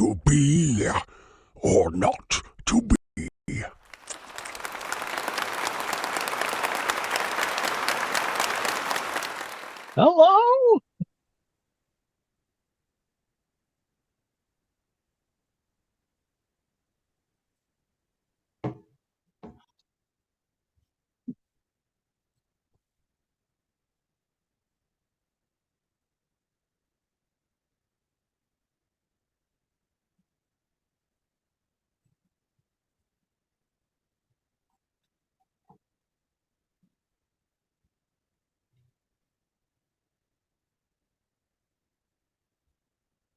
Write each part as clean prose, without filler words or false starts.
to be or not to be. Hello?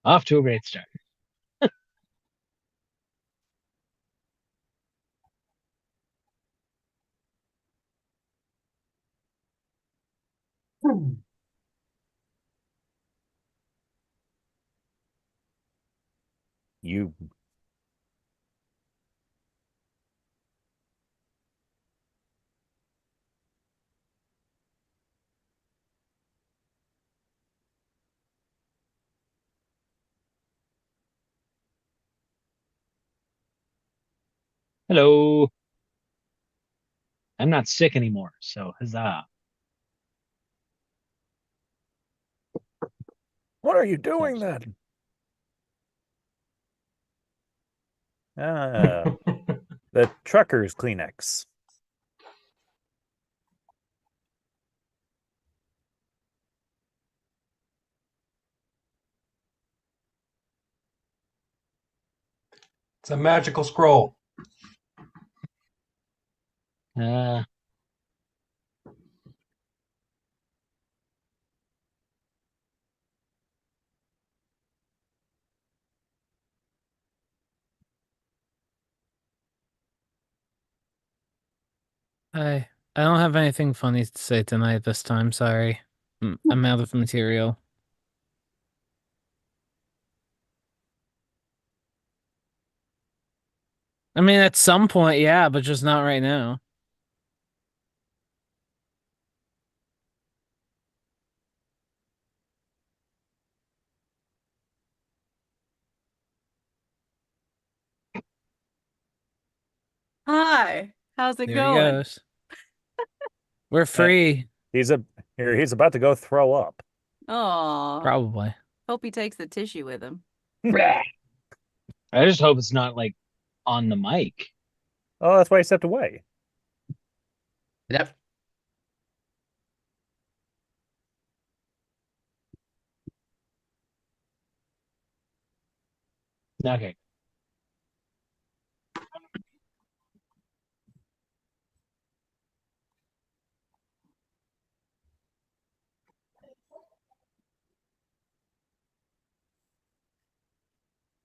Off to a great start. You Hello. I'm not sick anymore, so huzzah. What are you doing then? The trucker's Kleenex. It's a magical scroll. I don't have anything funny to say tonight this time, sorry. I'm out of material. I mean, at some point, yeah, but just not right now. Hi, how's it There he going? goes. We're free. He's about to go throw up. Oh, Probably. hope he takes the tissue with him. I just hope it's not like on the mic. Oh, that's why he stepped away. Yep. Okay.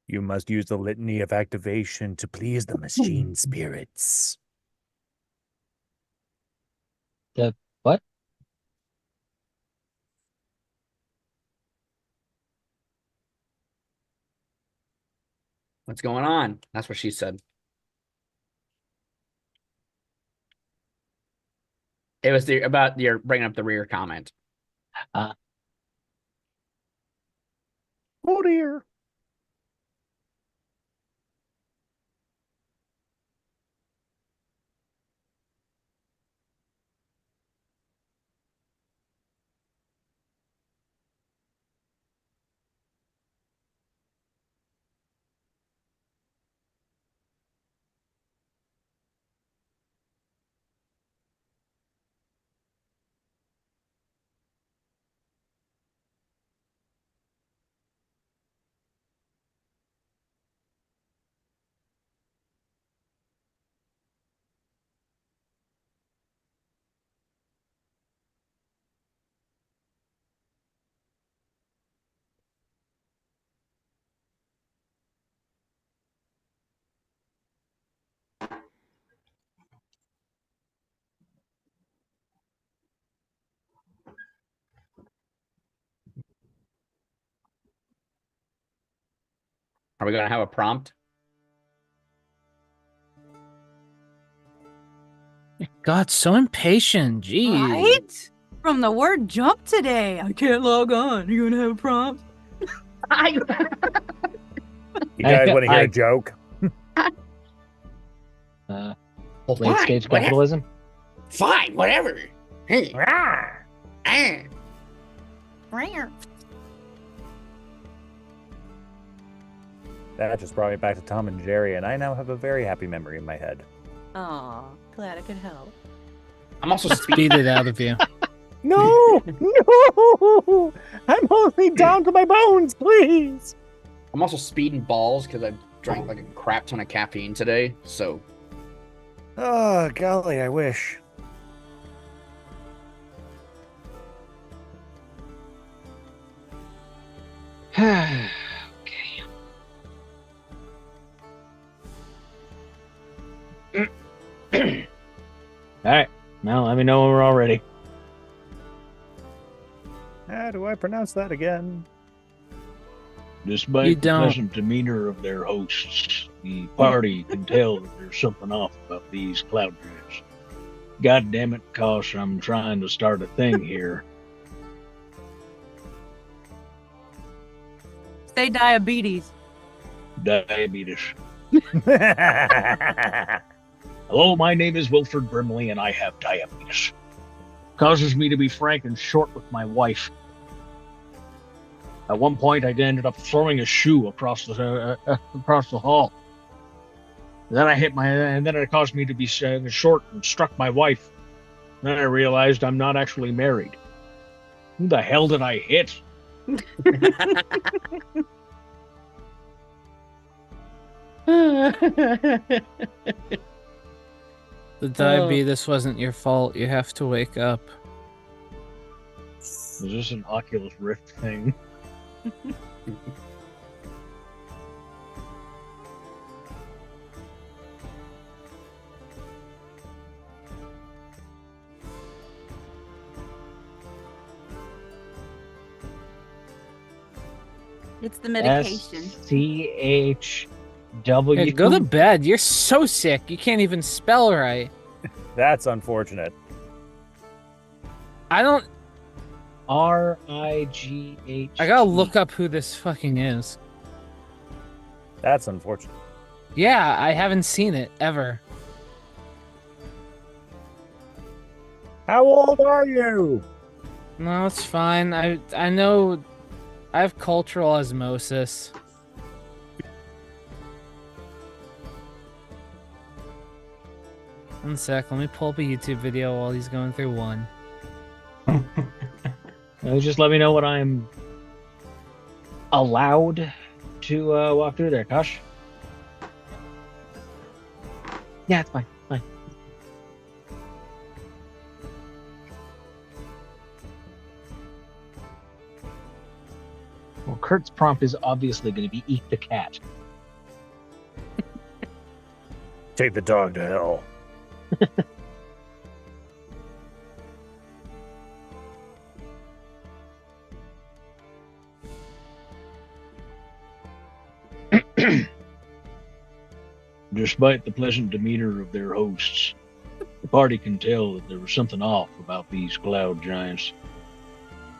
You must use the litany of activation to please the machine spirits. The what? What's going on? That's what she said. It was about your bringing up the rear comment. Oh dear. Are we going to have a prompt? God, so impatient. Jeez. Right? From the word jump today. I can't log on. You gonna have a prompt? You guys want to hear I- a joke? Late Fine, stage whatever. capitalism. Fine, whatever. Hey. Ah! Ah. That just brought me back to Tom and Jerry, and I now have a very happy memory in my head. Aw, glad I could help. I'm also Beat speed. it out of you. No! No! I'm only down to my bones, please! I'm also speeding balls because I drank like a crap ton of caffeine today. So Oh, golly, I wish. Okay. All right. Now let me know when we're all ready. How do I pronounce that again? Despite You the don't. pleasant demeanor of their hosts, the party can tell that there's something off about these cloud giants. God damn it, Kosh, I'm trying to start a thing here. Say diabetes. Diabetes. Hello, my name is Wilford Brimley, and I have diabetes. Causes me to be frank and short with my wife. At one point, I ended up throwing a shoe across the hall. Then it caused me to be short and struck my wife. Then I realized I'm not actually married. Who the hell did I hit? The diabetes wasn't your fault. You have to wake up. Is this an Oculus Rift thing? It's the medication. SCHW. Hey, go to bed. You're so sick. You can't even spell right. That's unfortunate. I don't. RIGH. I gotta look up who this fucking is. That's unfortunate. Yeah, I haven't seen it ever. How old are you? No, it's fine. I know. I have cultural osmosis. One sec. Let me pull up a YouTube video while he's going through one. Just let me know what I'm allowed to walk through there, Kosh. Yeah, it's fine. Fine. Well, Kurt's prompt is obviously going to be eat the cat. Take the dog to hell. Despite the pleasant demeanor of their hosts, the party can tell that there was something off about these cloud giants.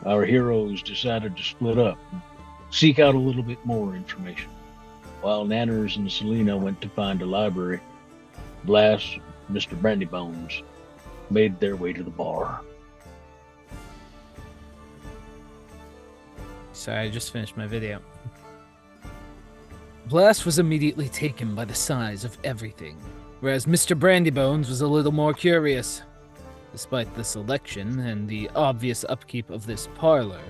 Our heroes decided to split up and seek out a little bit more information. While Nanners and Selena went to find a library, Blast and Mr. Brandybones made their way to the bar. Sorry, I just finished my video. Blast was immediately taken by the size of everything, whereas Mr. Brandybones was a little more curious. Despite the selection and the obvious upkeep of this parlor,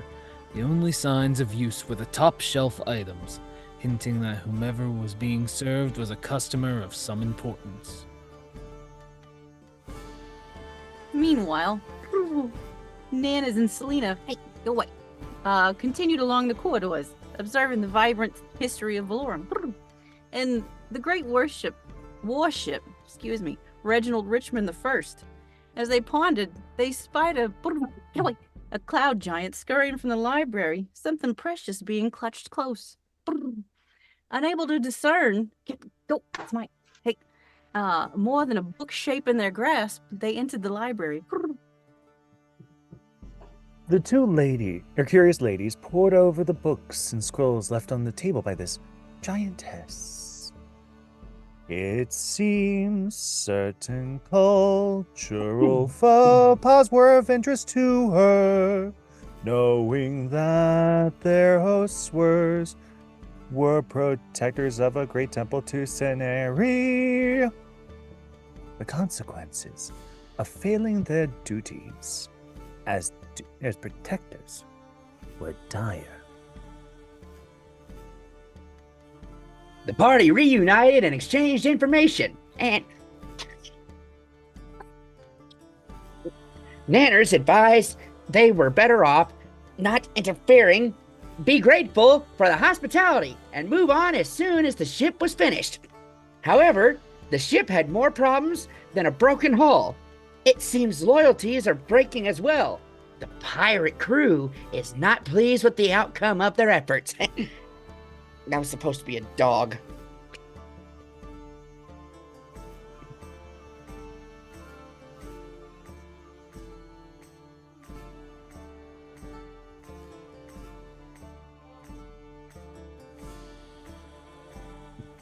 the only signs of use were the top-shelf items, hinting that whomever was being served was a customer of some importance. Meanwhile, Nanas and Selena, hey, go away, continued along the corridors, observing the vibrant history of Valorum. And the great warship, Reginald Richmond I. As they pondered, they spied a cloud giant scurrying from the library, something precious being clutched close. Unable to discern, more than a book shape in their grasp, they entered the library. The two curious ladies pored over the books and scrolls left on the table by this giantess. It seems certain cultural faux pas were of interest to her, knowing that their hosts were protectors of a great temple to Ceneri. The consequences of failing their duties as protectors were dire. The party reunited and exchanged information, and Nanners advised they were better off not interfering, be grateful for the hospitality, and move on as soon as the ship was finished. However, the ship had more problems than a broken hull. It seems loyalties are breaking as well. The pirate crew is not pleased with the outcome of their efforts. That was supposed to be a dog.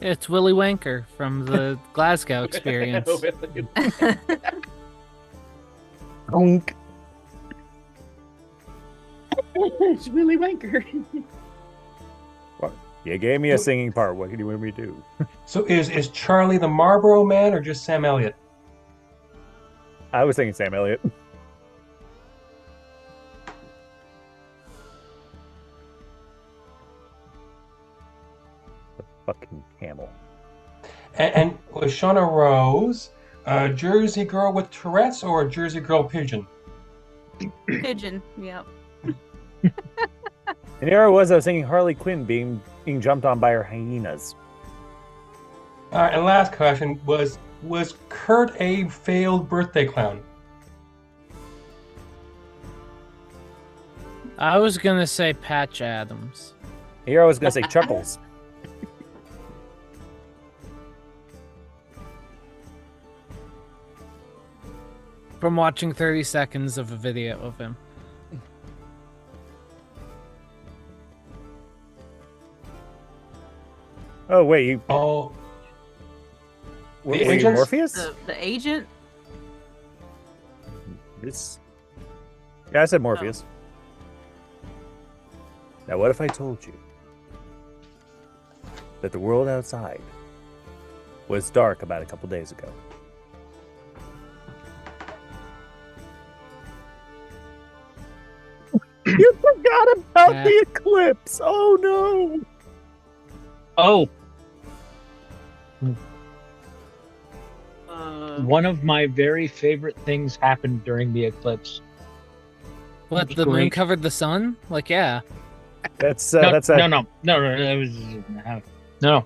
It's Willy Wanker from the Glasgow experience. Honk. It's Willy Wanker. You gave me a singing part. What do you want me to do? So is Charlie the Marlboro Man or just Sam Elliott? I was thinking Sam Elliott. The fucking camel. And was Shauna Rose a Jersey girl with Tourette's or a Jersey girl pigeon? Pigeon, yep. And here I was thinking Harley Quinn being jumped on by her hyenas. All right, and last question was Kurt a failed birthday clown? I was gonna say Patch Adams. Here I was going to say Chuckles. From watching 30 seconds of a video of him. Oh, wait. You, Oh, were the you agents? Morpheus? The agent? This... Yeah, I said Morpheus. Now, what if I told you that the world outside was dark about a couple days ago? You forgot about Yeah. the eclipse! Oh, no! Oh, Uh, one of my very favorite things happened during the eclipse. What, That's the moon great. covered the sun? Like, yeah. That's, No, that's no. It was no.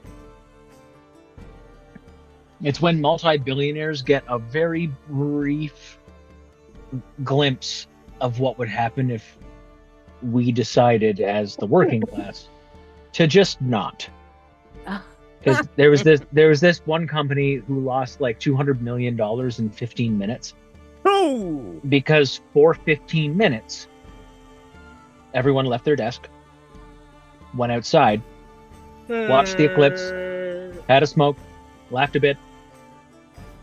It's when multi-billionaires get a very brief glimpse of what would happen if we decided, as the working class, to just not. Because there was this one company who lost like $200 million in 15 minutes. Oh! Because for 15 minutes, everyone left their desk, went outside, watched the eclipse, had a smoke, laughed a bit,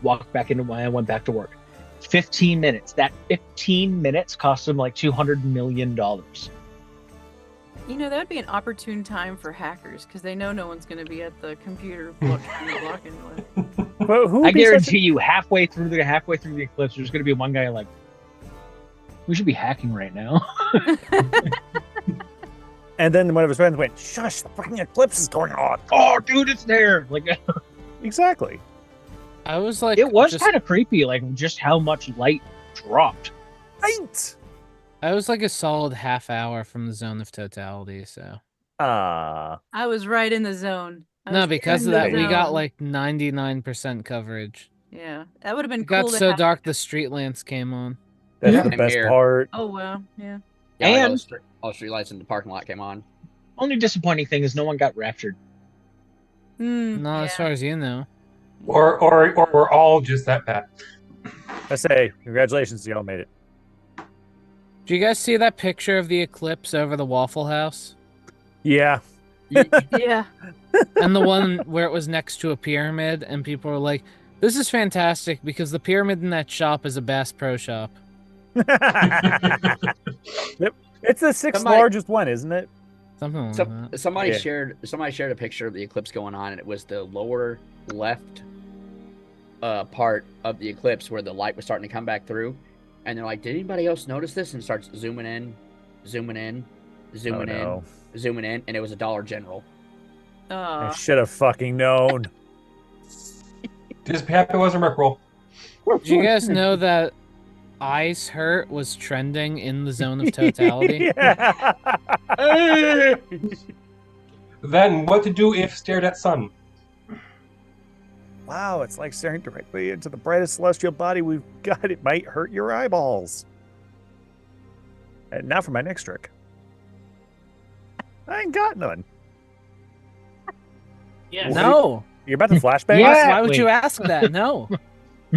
walked back into and went back to work. 15 minutes. That 15 minutes cost them like $200 million. you know, that would be an opportune time for hackers because they know no one's going to be at the computer blocking anyway. But who I would be such guarantee you, halfway through the eclipse, there's going to be one guy like, we should be hacking right now. And then one of his friends went, "Shush! The fucking eclipse is going on." Oh, dude, it's there! Like, Exactly. I was like, it was just- kind of creepy, like just how much light dropped. Right. I was like a solid half hour from the zone of totality, so. Ah. I was right in the zone. I No, was because in of the that, we got zone. like 99% coverage. Yeah, that would have been It cool. got to so have- dark the street lamps came on. That's Yeah. the best Here. part. Oh wow, yeah. Yeah, like And- all the street lights in the parking lot came on. Only disappointing thing is no one got raptured. Not as far as you know. or we're all just that bad. I say, congratulations, y'all made it. Do you guys see that picture of the eclipse over the Waffle House? Yeah. Yeah. And the one where it was next to a pyramid, and people were like, "This is fantastic because the pyramid in that shop is a Bass Pro Shop." Yep. It's the sixth Somebody- largest one, isn't it? Something like So, that. somebody Yeah. shared a picture of the eclipse going on, and it was the lower left part of the eclipse where the light was starting to come back through. And they're like, "Did anybody else notice this?" And starts zooming in, zooming in, zooming in, no. zooming in, and it was a Dollar General. I should have fucking known. Just happy it wasn't Rickroll. Did you guys know that Eyes Hurt was trending in the zone of totality? Yeah. Then what to do if stared at sun? Wow, it's like staring directly into the brightest celestial body we've got. It might hurt your eyeballs. And now for my next trick. I ain't got none. Yes. No. You're about to flashbang? Yeah. Why would wait. you ask that? No.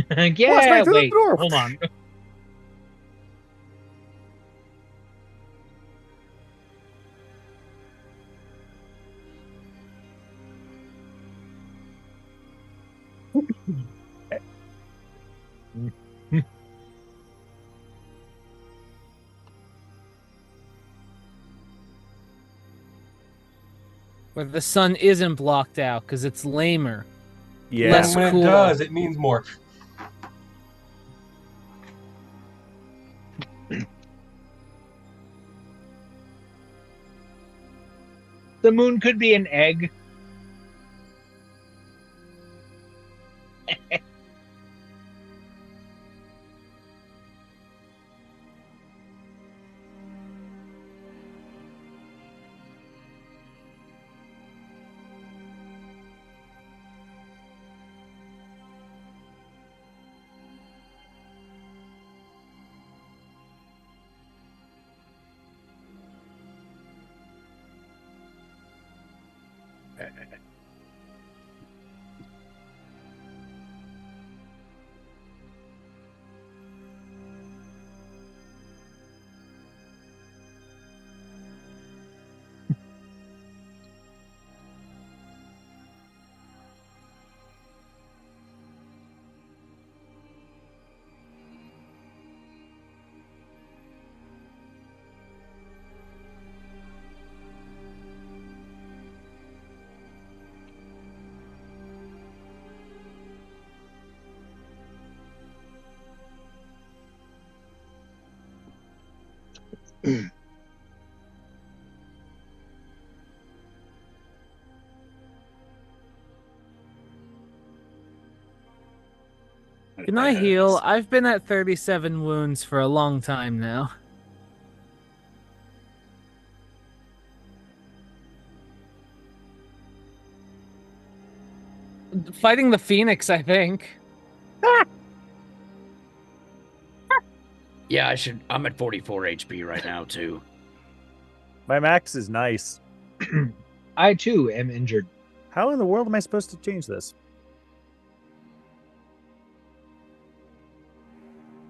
Yeah, through the wait. door. Hold on. Where the sun isn't blocked out because it's lamer. Yeah. Less And when cool. it does, it means more. The moon could be an egg. Can I heal? I've been at 37 wounds for a long time now. Fighting the Phoenix, I think. Yeah, I'm at 44 HP right now too. My max is nice. I too am injured. How in the world am I supposed to change this?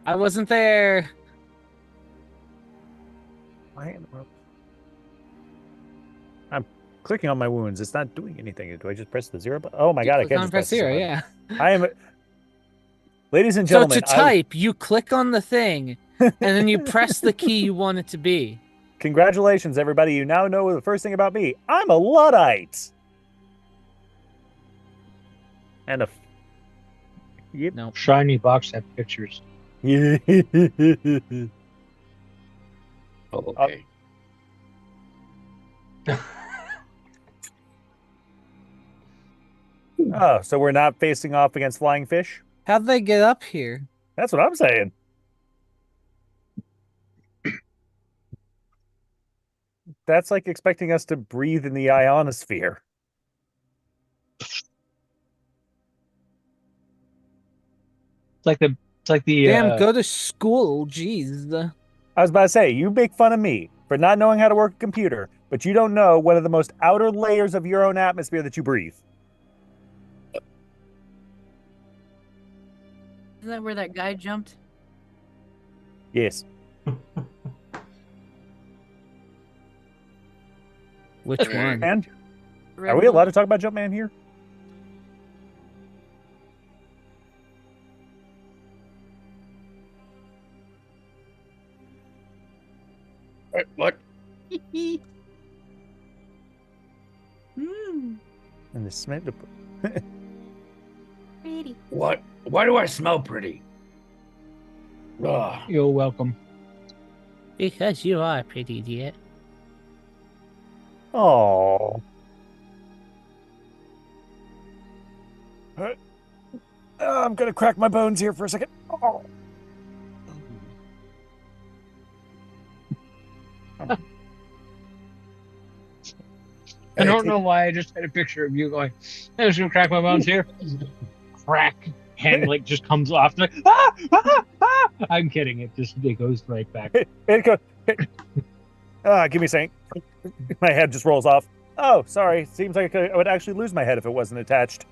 I wasn't there. Why in the world? I'm clicking on my wounds. It's not doing anything. Do I just press the 0 button? Oh my god, I Click can't on just press the zero, 0 yeah. button. I am... Ladies and So gentlemen, to type, you click on the thing, and then you press the key you want it to be. Congratulations, everybody. You now know the first thing about me. I'm a Luddite. And a... Yep. No. Shiny box have pictures. Oh, okay. Oh, so we're not facing off against flying fish? How'd they get up here? That's what I'm saying. That's like expecting us to breathe in the ionosphere. It's like the Damn, go to school, jeez. I was about to say, you make fun of me for not knowing how to work a computer, but you don't know one of the most outer layers of your own atmosphere that you breathe. Isn't that where that guy jumped? Yes. Which one? And Are we allowed to talk about Jumpman here? What? Hmm. And the smell. Pretty. What? Why do I smell pretty? Ugh. You're welcome. Because you are pretty, dear. Oh. I'm gonna crack my bones here for a second. Oh. I don't know why I just had a picture of you going, I'm just gonna crack my bones here. Crack. Hand like just comes off. Like, I'm kidding. It goes right back. Give me a second. My head just rolls off. Oh, sorry. Seems like I would actually lose my head if it wasn't attached.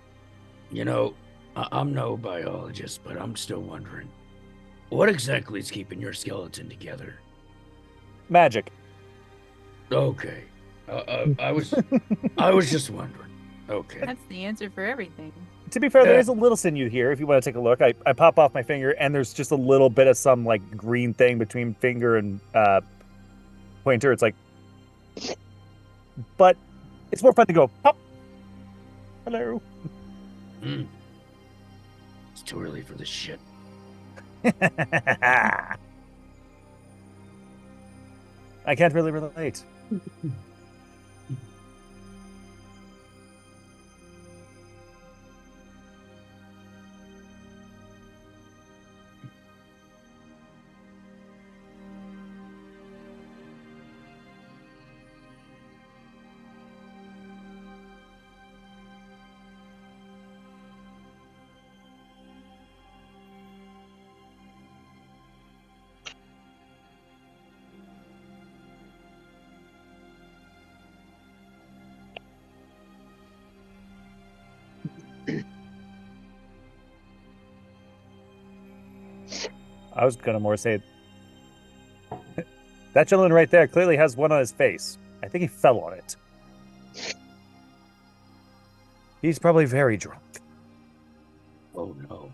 You know, I'm no biologist, but I'm still wondering, what exactly is keeping your skeleton together? Magic. Okay. I was just wondering. Okay. That's the answer for everything. To be fair, there is a little sinew here. If you want to take a look, I pop off my finger, and there's just a little bit of some like green thing between finger and pointer. It's like, but it's more fun to go pop. Hello. It's too early for this shit. I can't really relate. I was gonna more say that gentleman right there clearly has one on his face. I think he fell on it. He's probably very drunk. Oh no.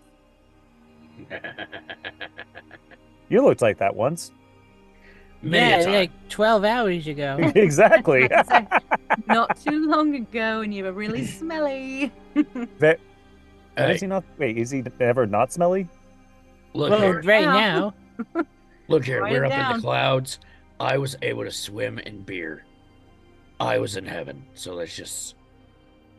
You looked like that once. Yeah, like 12 hours ago. Exactly. Not too long ago, and you were really smelly. Is he not? Wait, is he ever not smelly? Look Well, here. right now. Look here. Write We're it up in down. the clouds. I was able to swim in beer. I was in heaven. So let's just.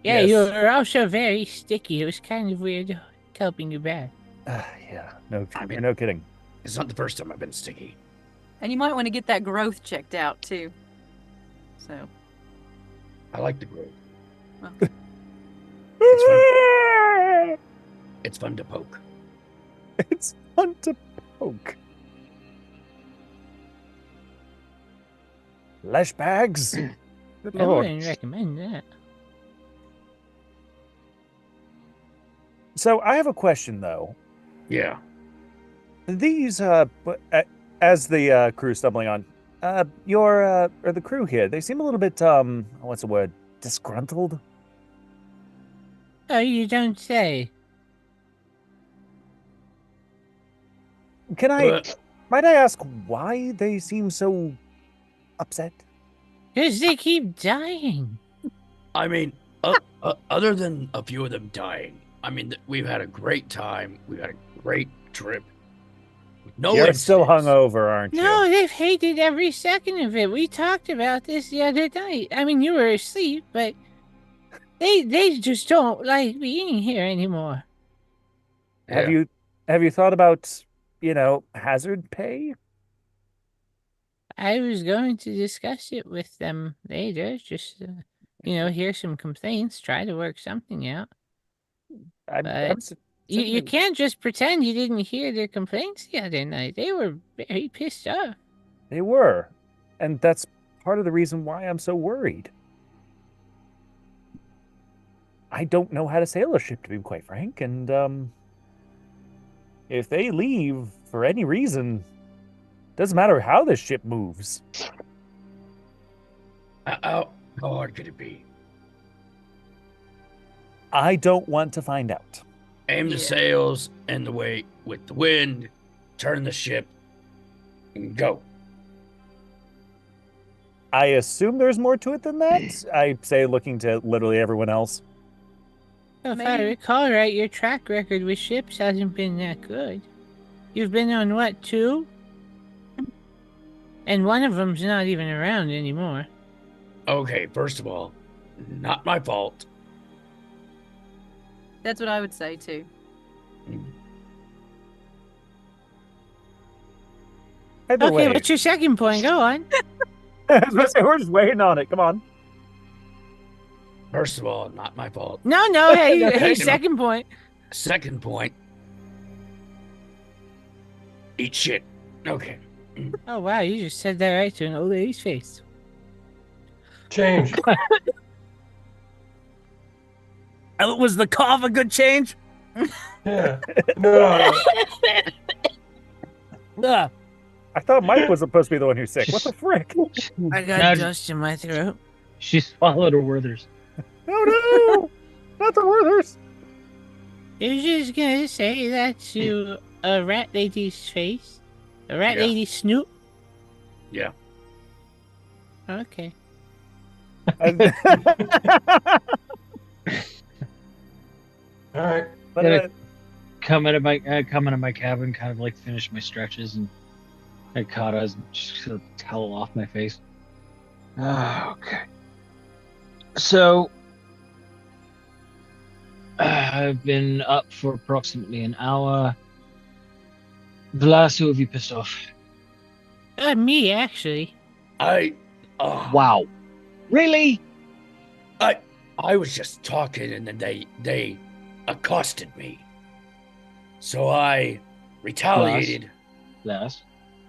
Yeah, Yes. you were also very sticky. It was kind of weird helping you back. Yeah. No. I mean- No kidding. It's not the first time I've been sticky. And you might want to get that growth checked out too. So, I like the growth. well, It's fun to poke. It's fun to poke. Lesh bags. Good I lord. wouldn't recommend that. So I have a question though. Yeah. These as the crew stumbling on, or the crew here, they seem a little bit what's the word? Disgruntled. Oh, you don't say. Can I Uh, might I ask why they seem so upset? Because they keep dying. I mean, other than a few of them dying, I mean, we've had a great time. We've had a great trip. No, You're still incidents. hungover, aren't you? No, they've hated every second of it. We talked about this the other night. I mean, you were asleep, but they just don't like being here anymore. Have Yeah. you thought about, hazard pay? I was going to discuss it with them later. Just, hear some complaints, try to work something out. You can't just pretend you didn't hear their complaints the other night. They were very pissed off. They were, and that's part of the reason why I'm so worried. I don't know how to sail a ship, to be quite frank, and if they leave for any reason, doesn't matter how the ship moves. How hard could it be? I don't want to find out. Aim the Yeah. sails and the way with the wind. Turn the ship. And go. I assume there's more to it than that. I say, looking to literally everyone else. Well, if I Maybe- recall right, your track record with ships hasn't been that good. You've been on what, 2? And one of them's not even around anymore. Okay, first of all, not my fault. That's what I would say too. Either Okay, way, what's your second point? Go on. we're just waiting on it. Come on. First of all, not my fault. No, hey, No, hey, no. second point. Second point. Eat shit. Okay. Oh, wow, you just said that right to an old lady's face. Change. Was the cough a good change? Yeah. No. I thought Mike was supposed to be the one who's sick. What the frick? I got Now- dust in my throat. She swallowed her Werther's. Oh no! Not the Werthers. You were just gonna say that to a rat lady's face? A rat Yeah. lady's snoot? Yeah. Okay. All right. But, Yeah. Come into my cabin, kind of like finish my stretches, and I caught us just sort of towel off my face. Okay. So I've been up for approximately an hour. Vlas, who have you pissed off? Me, actually. Wow. Really? I was just talking and then they accosted me. So I retaliated. Vlas,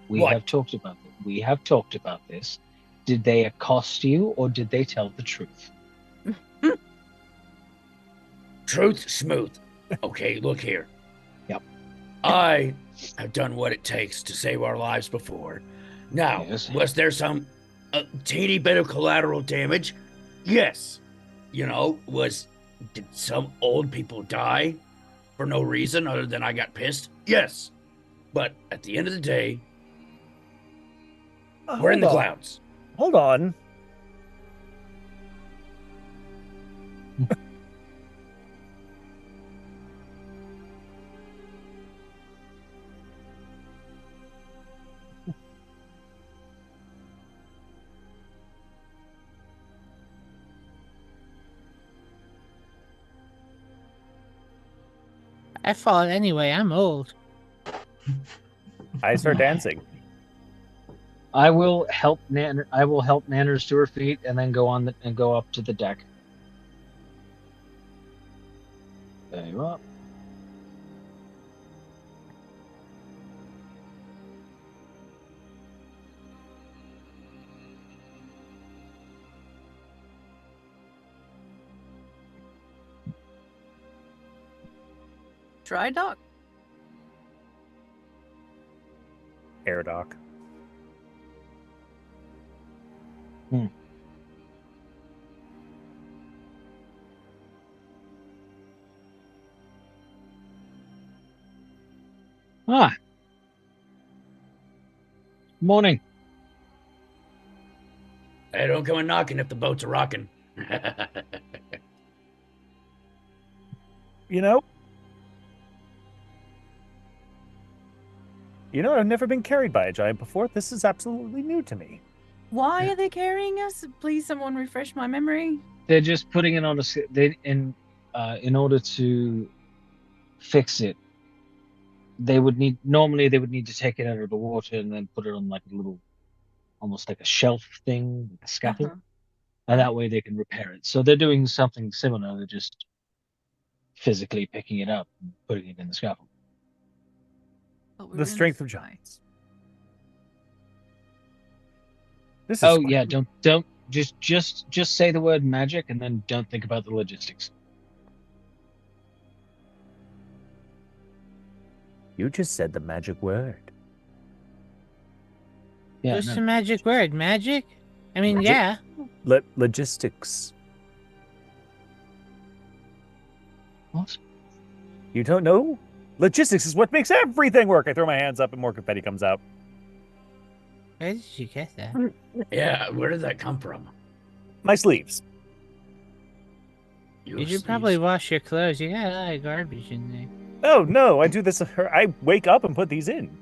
we What? have talked about this. We have talked about this. Did they accost you or did they tell the truth? Truth smooth. Okay, look here. Yep. I have done what it takes to save our lives before. Now, Yes. was there some teeny bit of collateral damage? Yes. You know, did some old people die for no reason other than I got pissed? Yes. But at the end of the day, we're in the hold on. clouds. Hold on. I fall anyway. I'm old. I start dancing. I will help Nanners to her feet and then go up to the deck. There you are. Dry dock. Air dock. Ah. Morning. Hey, don't come a knocking if the boats are rocking. You know, I've never been carried by a giant before. This is absolutely new to me. Why are they carrying us? Please, someone refresh my memory. They're just putting it on in order to fix it. They would need to take it out of the water and then put it on like a little, almost like a shelf thing, a scaffold, Uh-huh. and that way they can repair it. So they're doing something similar. They're just physically picking it up and putting it in the scaffold. But we're The in strength of giants. This is Oh fun. yeah, don't just say the word magic and then don't think about the logistics. You just said the magic word. Yeah, What's no. the magic word? Magic? I mean, Magic? yeah. Logistics. What? You don't know? Logistics is what makes everything work. I throw my hands up and more confetti comes out. Where did you get that? Yeah, where did that come from? My sleeves. You should probably wash your clothes. You got a lot of garbage in there. Oh, no, I do this. I wake up and put these in.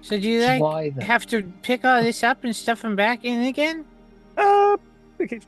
So do you Why then? have to pick all this up and stuff them back in again? Okay.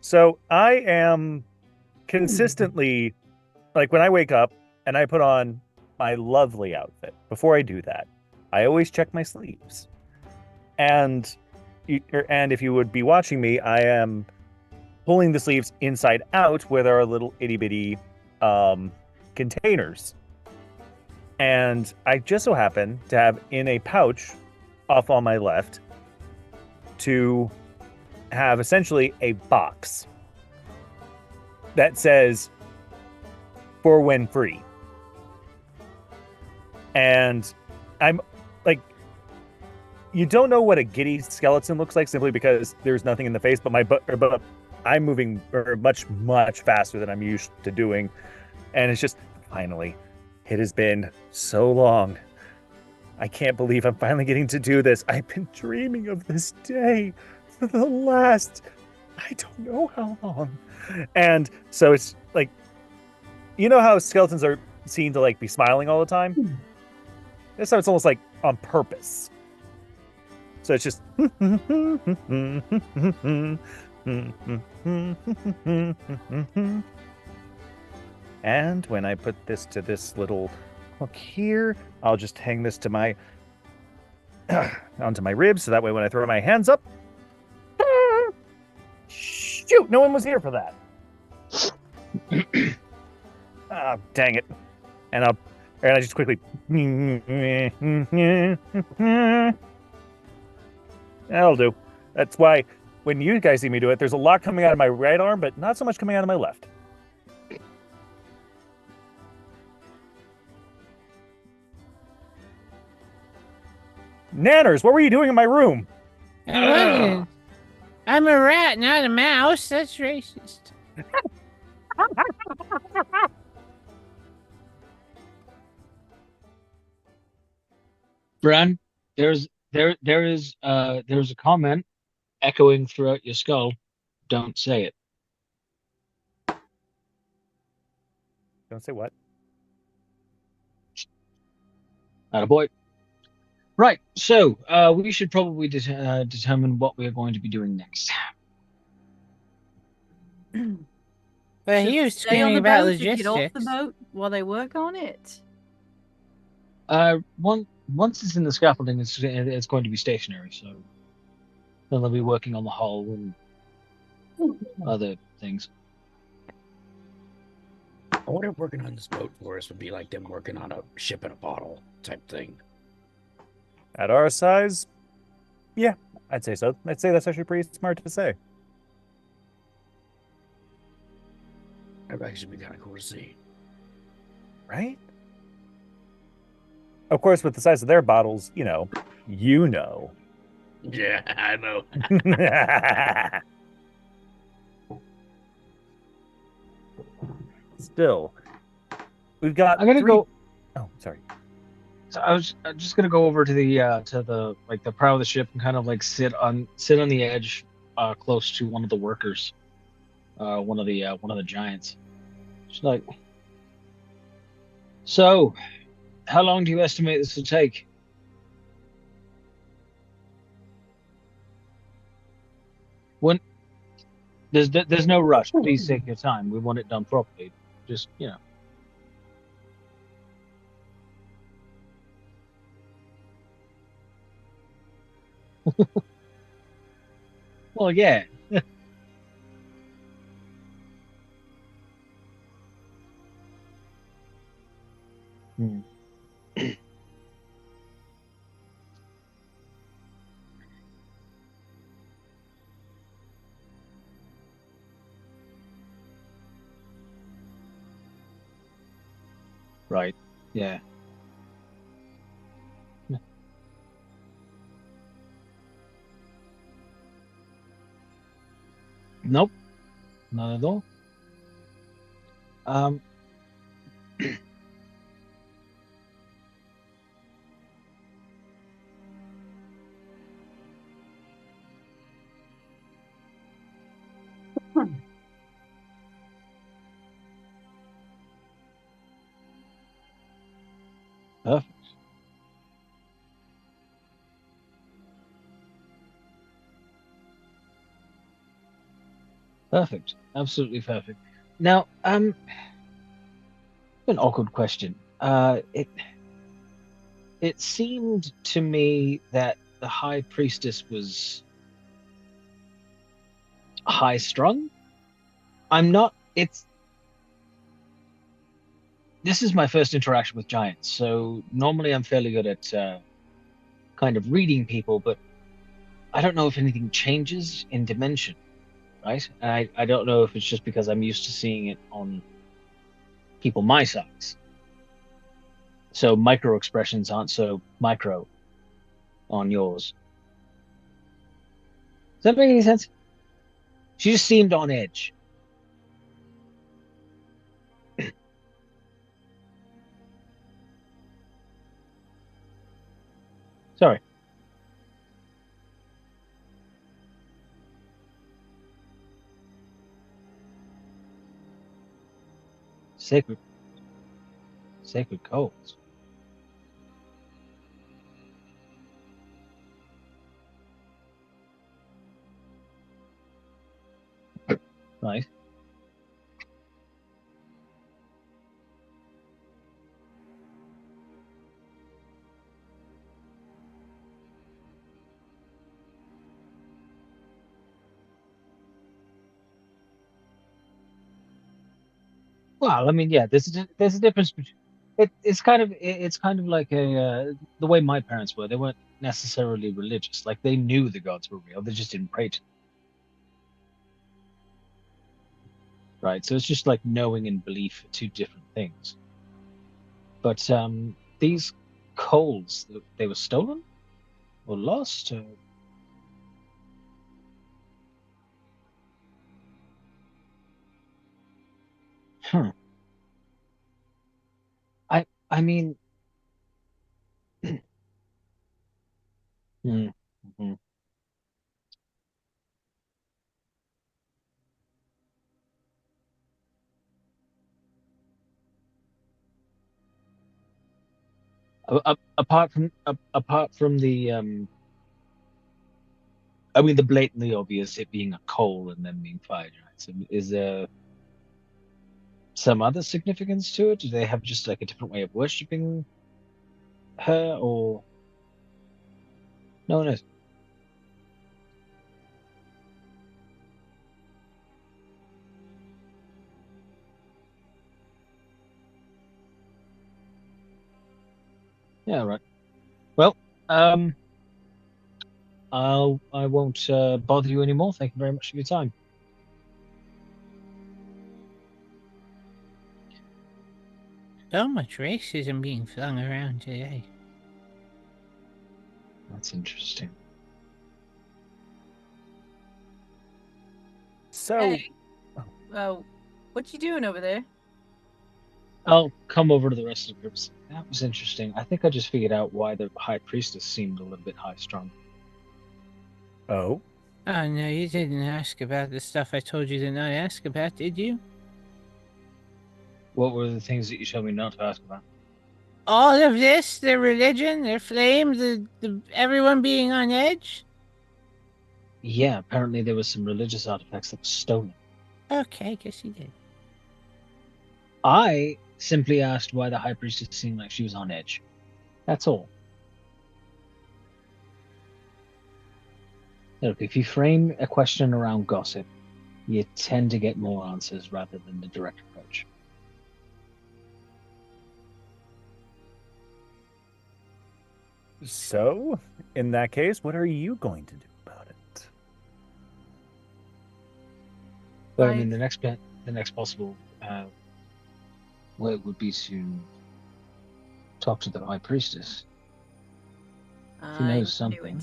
So I am consistently, like when I wake up and I put on my lovely outfit, before I do that, I always check my sleeves. And if you would be watching me, I am pulling the sleeves inside out where there are little itty bitty containers. And I just so happen to have in a pouch off on my left to have essentially a box that says for when free. And I'm like, you don't know what a giddy skeleton looks like simply because there's nothing in the face, but I'm moving much, much faster than I'm used to doing. And it's just, finally, it has been so long. I can't believe I'm finally getting to do this. I've been dreaming of this day for the last, I don't know how long. And so it's like, you know how skeletons are seen to like be smiling all the time? This time it's almost like on purpose. So it's just and when I put this to this little hook here, I'll just hang this to my onto my ribs, so that way when I throw my hands up, shoot, no one was here for that. Ah, dang it. And I just quickly that'll do. That's why when you guys see me do it, there's a lot coming out of my right arm, but not so much coming out of my left. Nanners, what were you doing in my room? I wasn't. I'm a rat, not a mouse. That's racist. Bran, there is a comment echoing throughout your skull. Don't say it. Don't say what? Attaboy. Right, so we should probably determine what we are going to be doing next. But Should he was stay on screaming the about boat to get off the logistics. boat while they work on it. Once it's in the scaffolding, it's going to be stationary, so then they'll be working on the hull and other things. I wonder if working on this boat for us would be like them working on a ship in a bottle type thing. At our size, yeah, I'd say so. I'd say that's actually pretty smart to say. That would actually be kind of cool to see. Right? Of course, with the size of their bottles, you know. Yeah, I know. Still, we've got. I'm gonna go. Oh, sorry. So I'm just gonna go over to the like the prow of the ship and kind of like sit on the edge, close to one of the workers, one of the giants. Just like, so, how long do you estimate this will take? When there's no rush. Please take your time. We want it done properly. Just, you know. Well, yeah. Hmm. Right. Yeah. Nope. Not at all. Um. Perfect. Perfect. Absolutely perfect. Now, an awkward question. It seemed to me that the high priestess was high strung. I'm not. It's This is my first interaction with giants, so normally I'm fairly good at kind of reading people, but I don't know if anything changes in dimension, right? I don't know if it's just because I'm used to seeing it on people my size. So micro expressions aren't so micro on yours. Does that make any sense? She just seemed on edge. Sorry. Sacred codes. Right. Well, I mean, yeah, there's a difference between it's kind of like a the way my parents were. They weren't necessarily religious. Like they knew the gods were real. They just didn't pray to them, right? So it's just like knowing and belief are two different things. But these coals, they were stolen or lost. Or... Hmm. I mean, hmm, mhm. Apart from the I mean, the blatantly obvious it being a coal and then being fired, right? So is there some other significance to it? Do they have just like a different way of worshipping her, or no one knows? Yeah, right. Well, um, I won't bother you anymore. Thank you very much for your time. So much racism being flung around today. That's interesting. So, Hey. What you doing over there? I'll come over to the rest of the groups. That was interesting. I think I just figured out why the high priestess seemed a little bit high strung. oh, Oh no, you didn't ask about the stuff I told you to not ask about, did you? What were the things that you told me not to ask about? All of this, their religion, their flame, the everyone being on edge? Yeah, apparently there was some religious artifacts that were stolen. Okay, I guess you did. I simply asked why the high priestess seemed like she was on edge. That's all. Look, if you frame a question around gossip, you tend to get more answers rather than the direct approach. So, in that case, what are you going to do about it? But I mean, the next possible way would be to talk to the High Priestess. She knows something.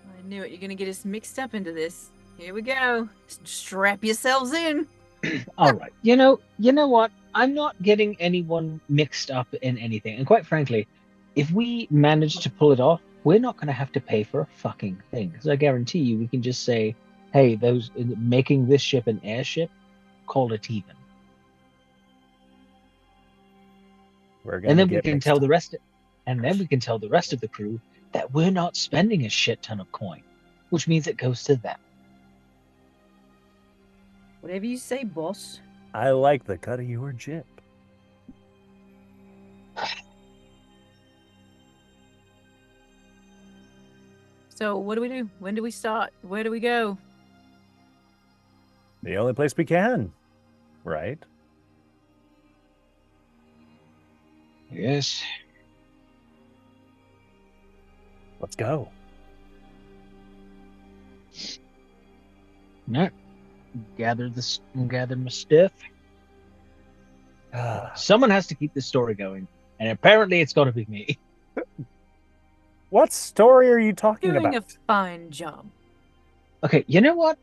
I knew it. You're gonna get us mixed up into this. Here we go. Strap yourselves in. All right. You know what? I'm not getting anyone mixed up in anything. And quite frankly, if we manage to pull it off, we're not going to have to pay for a fucking thing. Because I guarantee you, we can just say, hey, those making this ship an airship, call it even. And then we can tell the rest of the crew that we're not spending a shit ton of coin, which means it goes to them. Whatever you say, boss. I like the cut of your jib. So what do we do? When do we start? Where do we go? The only place we can, right? Yes. Let's go. No. Gather my stuff. Someone has to keep this story going, and apparently it's got to be me. What story are you talking Doing about? a fine job. Okay, you know what?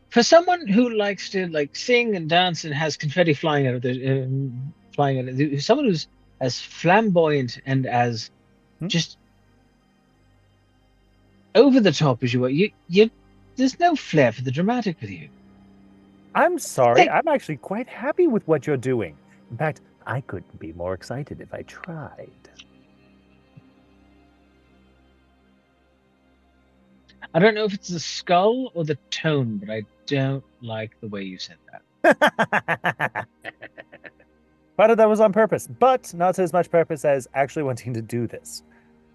For someone who likes to sing and dance and has confetti flying out of someone who's as flamboyant and as just over the top as you are, you there's no flair for the dramatic with you. I'm sorry. I'm actually quite happy with what you're doing. In fact, I couldn't be more excited if I tried. I don't know if it's the skull or the tone, but I don't like the way you said that. Part of that was on purpose, but not as much purpose as actually wanting to do this.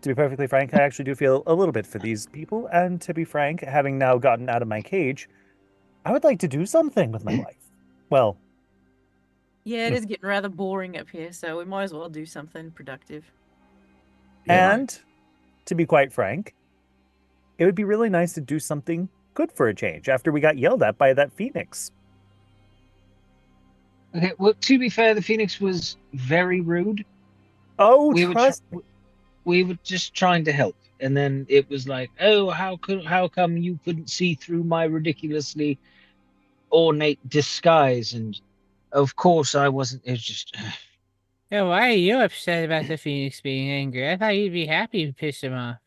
To be perfectly frank, I actually do feel a little bit for these people, and to be frank, having now gotten out of my cage, I would like to do something with my life. Well... Yeah, it is getting rather boring up here, so we might as well do something productive. And, to be quite frank, it would be really nice to do something good for a change after we got yelled at by that Phoenix. Okay, well, to be fair, the Phoenix was very rude. Oh, we were just trying to help, and then it was like, oh, how come you couldn't see through my ridiculously ornate disguise? And of course I wasn't. It's just. Yeah, why are you upset about the Phoenix being angry? I thought you'd be happy to piss him off.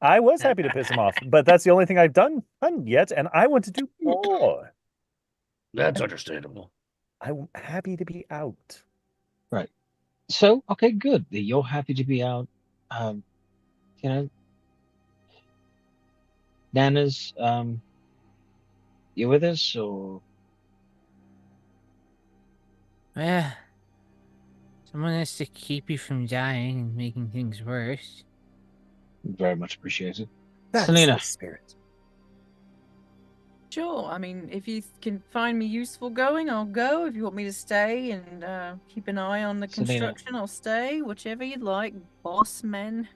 I was happy to piss him off, but that's the only thing I've done yet, and I want to do more. That's understandable. I'm happy to be out. Right. So, okay, good. You're happy to be out. Nana's, you with us, or? Well, someone has to keep you from dying and making things worse. Very much appreciated. That's Selena. the spirit. Sure. I mean, if you can find me useful going, I'll go. If you want me to stay and keep an eye on the construction, I'll stay. Whichever you'd like, boss men.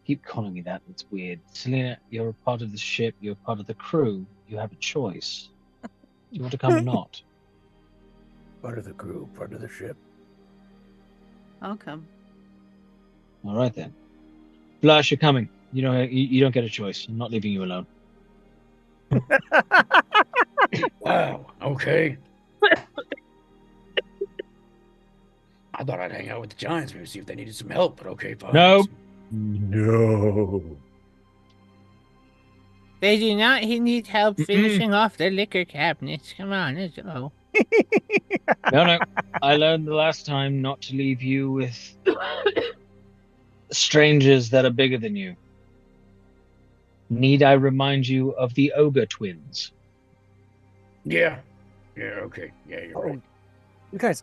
Keep calling me that. It's weird. Selena, you're a part of the ship. You're a part of the crew. You have a choice. Do you want to come or not? Part of the crew, part of the ship. I'll come. All right then. Flash, you're coming. You don't get a choice. I'm not leaving you alone. Wow, okay. I thought I'd hang out with the Giants, maybe see if they needed some help, but okay, fine. No. They do not need help finishing off the liquor cabinets. Come on, let's go. No. I learned the last time not to leave you with strangers that are bigger than you. Need I remind you of the ogre twins? Yeah. Yeah, okay. Yeah, you're right. You guys.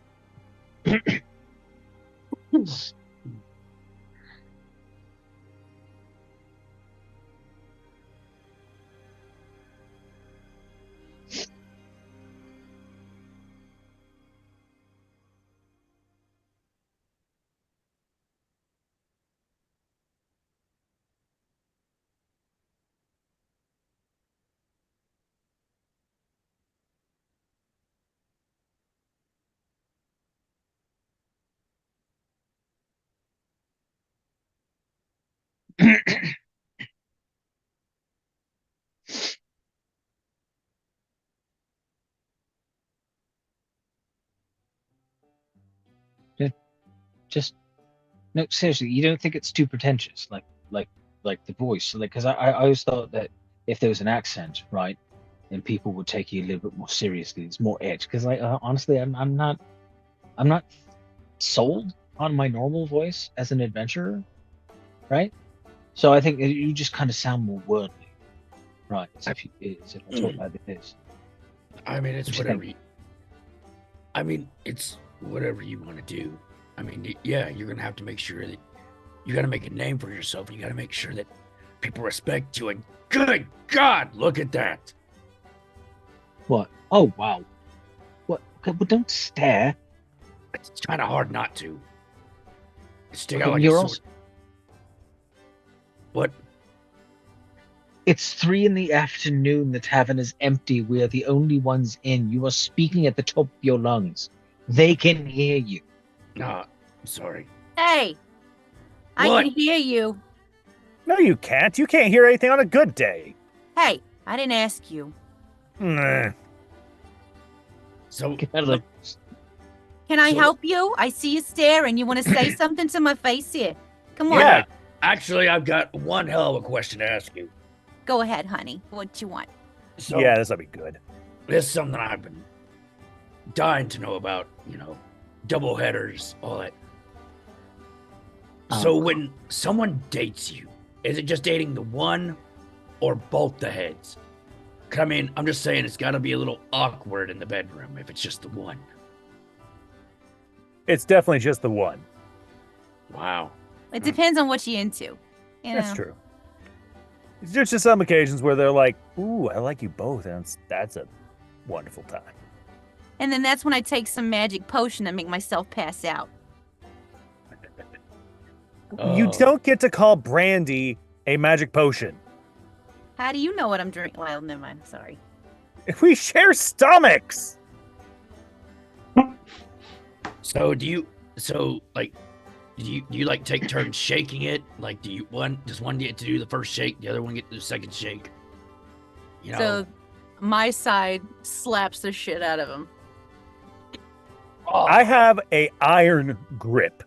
Just no, seriously, you don't think it's too pretentious, like the voice, like because I always thought that if there was an accent, right, then people would take you a little bit more seriously. It's more edge. Because like honestly, I'm not sold on my normal voice as an adventurer, right? So I think you just kind of sound more worldly, right? As if I talk like this. I mean, it's What you whatever. think? I mean, it's whatever you want to do. I mean, yeah, you're gonna have to make sure that you got to make a name for yourself. And you got to make sure that people respect you. And good God, look at that! What? Oh wow. What? Okay, but don't stare. It's kind of hard not to. Stick out Okay, like a you're sword. also, What? it's 3 PM. The tavern is empty. We are the only ones in. You are speaking at the top of your lungs. They can hear you. Nah, I'm sorry. Hey, I What? can hear you. No, you can't. You can't hear anything on a good day. Hey, I didn't ask you. Nah. So, Like, Can I So- help you? I see you staring. You want to say something to my face here? Come on. yeah, actually, I've got one hell of a question to ask you. Go ahead, honey. What you want? So, Yeah, this'll be good. this is something I've been dying to know about, double headers, all that. So when someone dates you, is it just dating the one or both the heads? 'Cause I mean, I'm just saying it's got to be a little awkward in the bedroom if it's just the one. It's definitely just the one. Wow. It depends on what you're into. You know? That's true. There's just some occasions where they're like, "Ooh, I like you both," and that's a wonderful time. And then that's when I take some magic potion and make myself pass out. You Oh. don't get to call brandy a magic potion. How do you know what I'm drinking? Well, never mind. Sorry. We share stomachs. So do you like take turns shaking it? Like does one get to do the first shake, the other one get to do the second shake? You know. So my side slaps the shit out of him. I have a iron grip.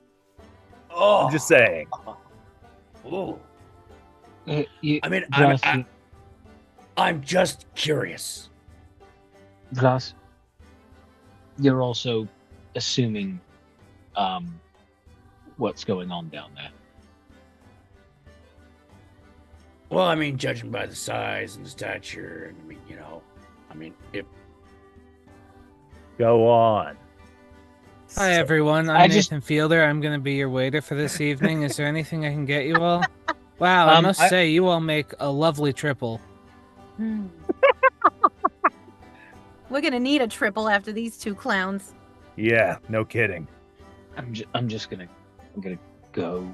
Oh. I'm just saying. Oh. you, I mean, Glass, I'm just curious. Glass, you're also assuming what's going on down there. Well, I mean, judging by the size and the stature, and if Go on. Hi everyone, I I'm just- Nathan Fielder. I'm going to be your waiter for this evening. Is there anything I can get you all? Wow, I must say you all make a lovely triple. Hmm. We're gonna need a triple after these two clowns. Yeah, no kidding. I'm just gonna go.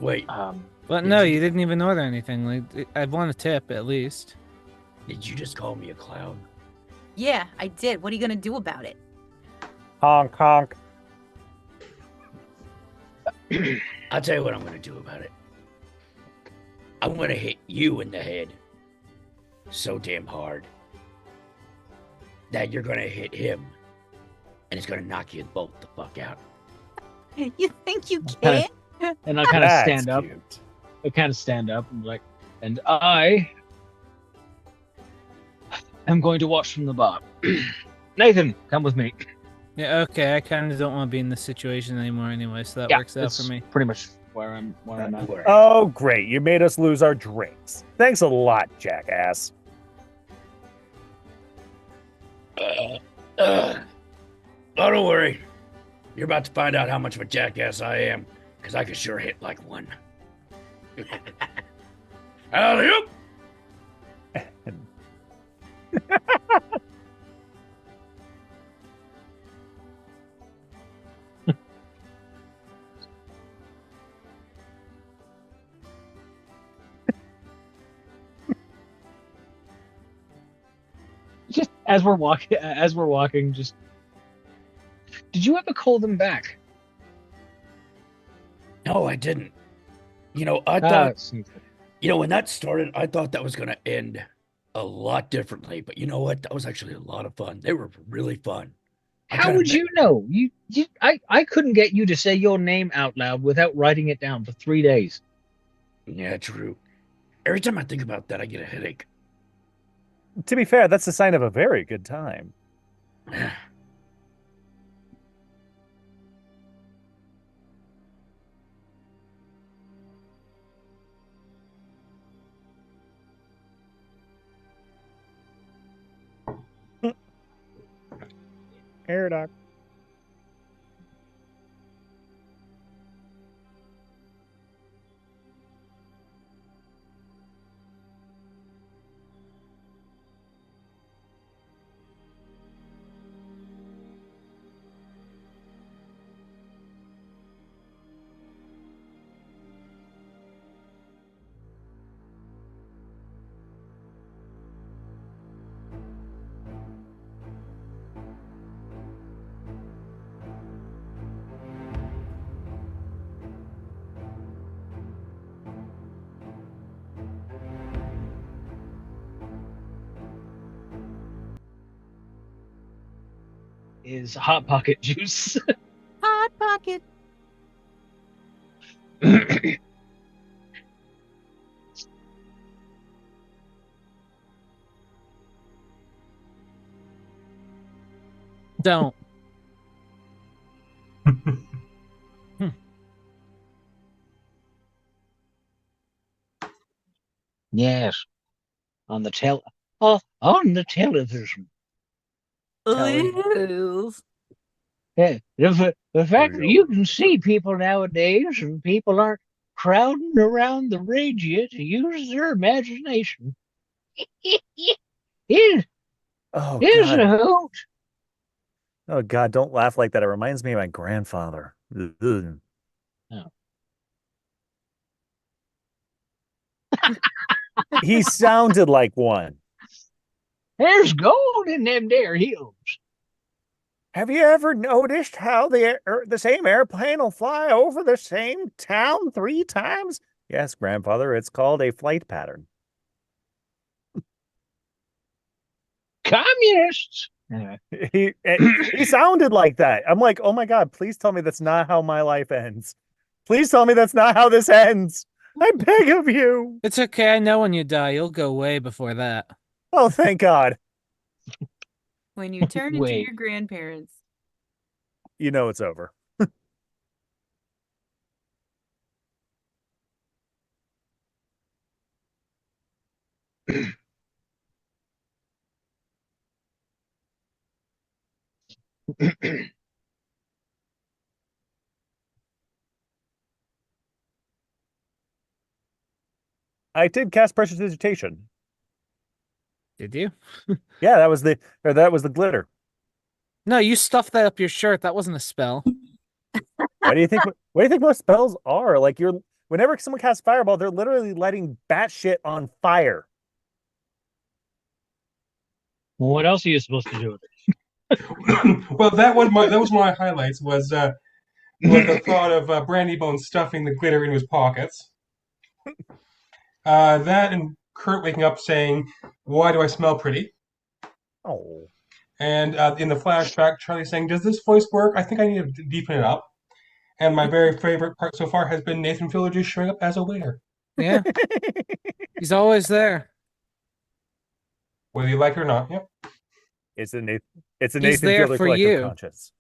wait, But Did no, you- you didn't even order anything. Like, I want a tip at least. did you just call me a clown? Yeah, I did. What are you gonna do about it? Honk, honk. I'll tell you what I'm gonna do about it. I'm gonna hit you in the head so damn hard that you're gonna hit him, and it's gonna knock you both the fuck out. You think you Okay. can? And I kind of That's stand up. cute. I kind of stand up and like, and I am going to watch from the bar. Nathan, come with me. Yeah, okay. I kind of don't want to be in this situation anymore anyway, so that Yeah, works out it's for me. pretty much where I'm at. Oh, great. You made us lose our drinks. Thanks a lot, jackass. Oh, don't worry. You're about to find out how much of a jackass I am, because I can sure hit like one. Alley-oop! Just as we're walking, just did you ever call them back? No, I didn't. I thought, it seems like- when that started, I thought that was going to end a lot differently. But you know what? That was actually a lot of fun. They were really fun. I How kind of would you know? I couldn't get you to say your name out loud without writing it down for 3 days. Yeah, true. Every time I think about that, I get a headache. To be fair, that's a sign of a very good time. Air doc. Is Hot Pocket juice. Hot pocket. Don't. Yes, on the tel oh, on the television. Ew. Yeah, the fact that you can see people nowadays and people aren't crowding around the radio to use their imagination is Oh is a God. hoot. Oh God, don't laugh like that. It reminds me of my grandfather. Ugh. Oh. He sounded like one. There's gold in them there hills. Have you ever noticed how the same airplane will fly over the same town 3 times? Yes, grandfather, it's called a flight pattern. Communists. He sounded like that. I'm like, oh my God, please tell me that's not how my life ends. Please tell me that's not how this ends. I beg of you. It's okay. I know when you die, you'll go way before that. Oh, thank God. When you turn into Wait. your grandparents. You know it's over. I did cast prestidigitation. Did you? Yeah, that was the glitter. No, you stuffed that up your shirt. That wasn't a spell. What do you think? What do you think most spells are? Like whenever someone casts fireball, they're literally lighting batshit on fire. Well, what else are you supposed to do with it? Well, that was my highlights was the thought of Brandy Bone stuffing the glitter into his pockets. That and Kurt waking up saying, "Why do I smell pretty?" Oh, And in the flashback, Charlie saying, "Does this voice work? I think I need to deepen it up." And my very favorite part so far has been Nathan Fillion just showing up as a waiter, Yeah, he's always there. whether you like it or not. Yep. it's a Nathan. It's a He's Nathan there Fielder for collective you. conscience.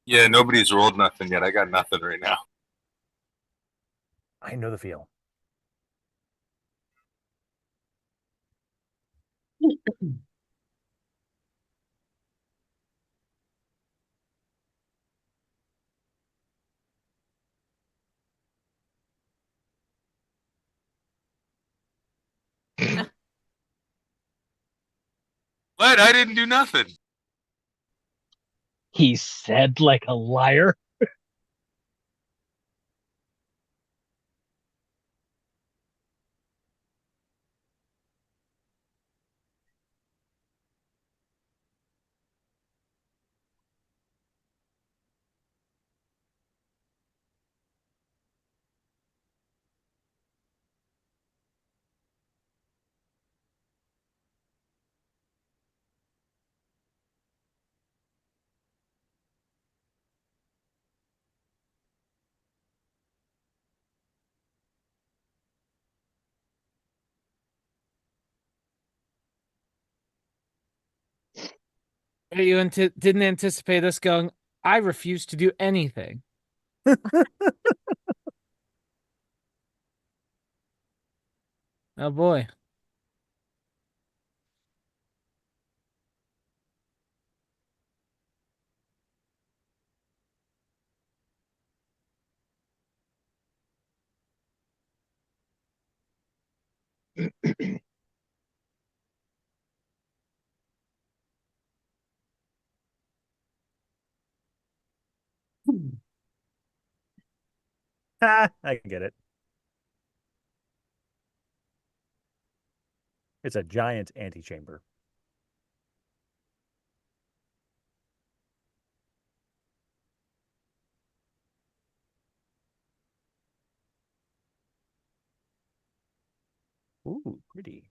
Yeah, nobody's rolled nothing yet. I got nothing right now. I know the feel. What? I didn't do nothing. He said like a liar. Didn't anticipate us going, I refuse to do anything. Oh boy. Ah, I get it. It's a giant antechamber. Ooh, pretty.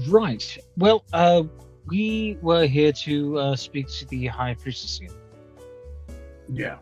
Right. Well, we were here to speak to the High Priestess again. Yeah.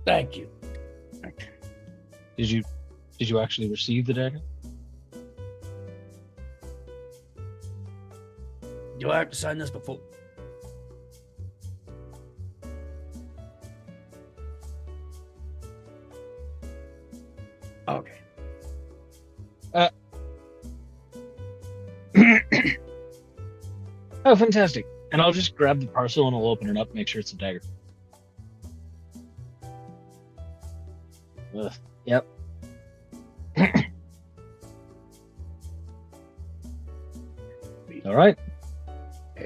Thank you. Did you actually receive the dagger? Do I have to sign this before? Okay. Oh, fantastic. And I'll just grab the parcel and I'll open it up, make sure it's a dagger. Ugh. Yep. All right.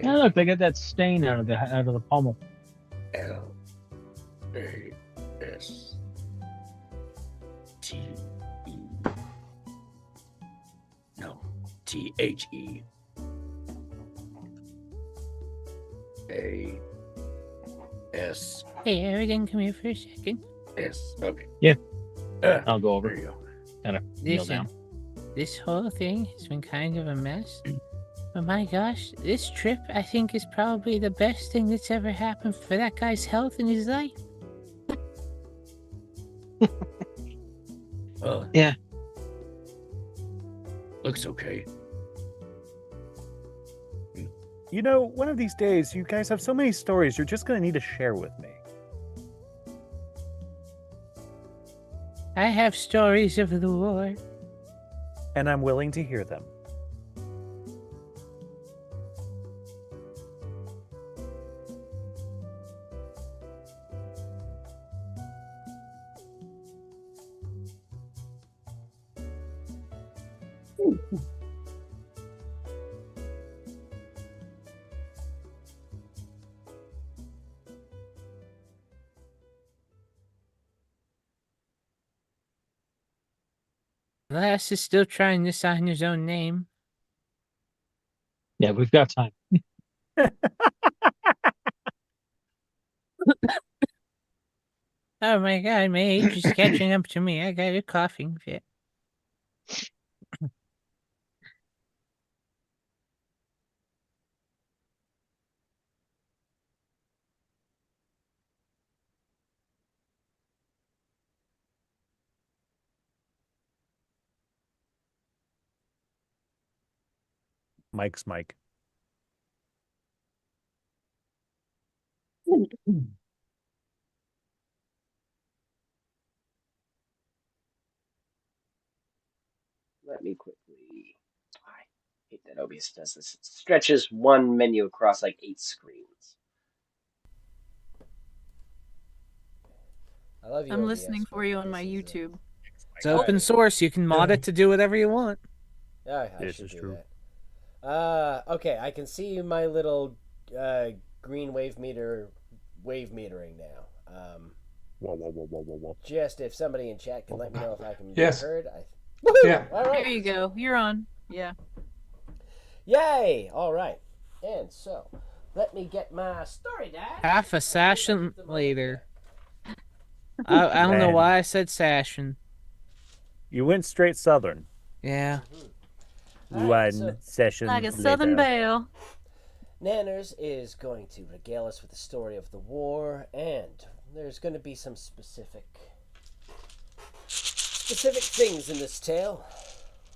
Yeah, look, they get that stain out of the pommel. L-A-S-T-E. No, T-H-E. A-S. Hey, Eridan, come here for a second. S. Okay. Yeah. I'll I'll go There over. you go. Kind of kneel Listen, down. this whole thing has been kind of a mess. But my gosh, this trip I think is probably the best thing that's ever happened for that guy's health in his life. Yeah. Looks okay. You know, one of these days, you guys have so many stories you're just going to need to share with me. I have stories of the war. And I'm willing to hear them. Lass is still trying to sign his own name. Yeah, we've got time. Oh my god, my age is catching up to me. I got a coughing fit. Mike's Mike. let me quickly. I hate that OBS does this. It stretches one menu across like 8 screens. I love you. I'm OBS, listening but for you on this my is, YouTube. It's open source. You can mod it to do whatever you want. I This should is do true. that. Okay, I can see my little green wave metering now. Whoa. Just if somebody in chat can let me know if I can be Yes. heard. Yeah. Woohoo! All right. There you go. You're on. Yeah. Yay! All right. And so, let me get my story down. Half a session later. I don't know Man. why I said session. You went straight southern. Yeah. All right, One so session Like a later. Southern Belle. Nanners is going to regale us with the story of the war, and there's going to be some specific things in this tale.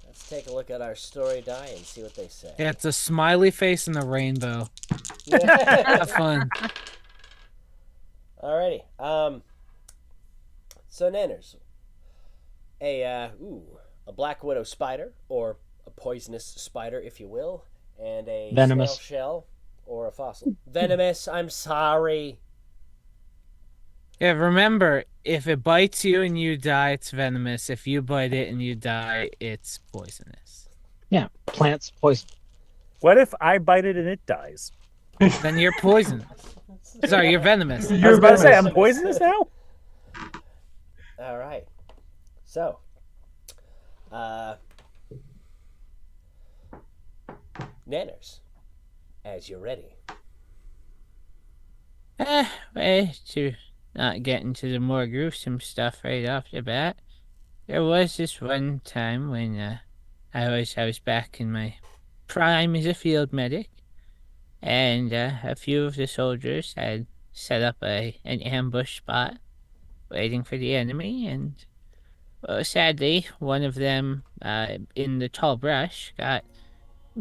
Let's take a look at our story die and see what they say. Yeah, it's a smiley face and a rainbow. Yeah. Have fun. Alrighty. So Nanners, a black widow spider, or a poisonous spider, if you will, and a Venomous. snail shell, or a fossil. Venomous. I'm sorry. Yeah, remember, if it bites you and you die, it's venomous. If you bite it and you die, it's poisonous. Yeah, plants poison. What if I bite it and it dies? Then you're poisonous. Sorry, you're venomous. I was about to say, venomous. I'm poisonous now? All right. So, Nanners, as you're ready. Well, to not get into the more gruesome stuff right off the bat, there was this one time when I was back in my prime as a field medic, and a few of the soldiers had set up an ambush spot waiting for the enemy, and sadly, one of them in the tall brush got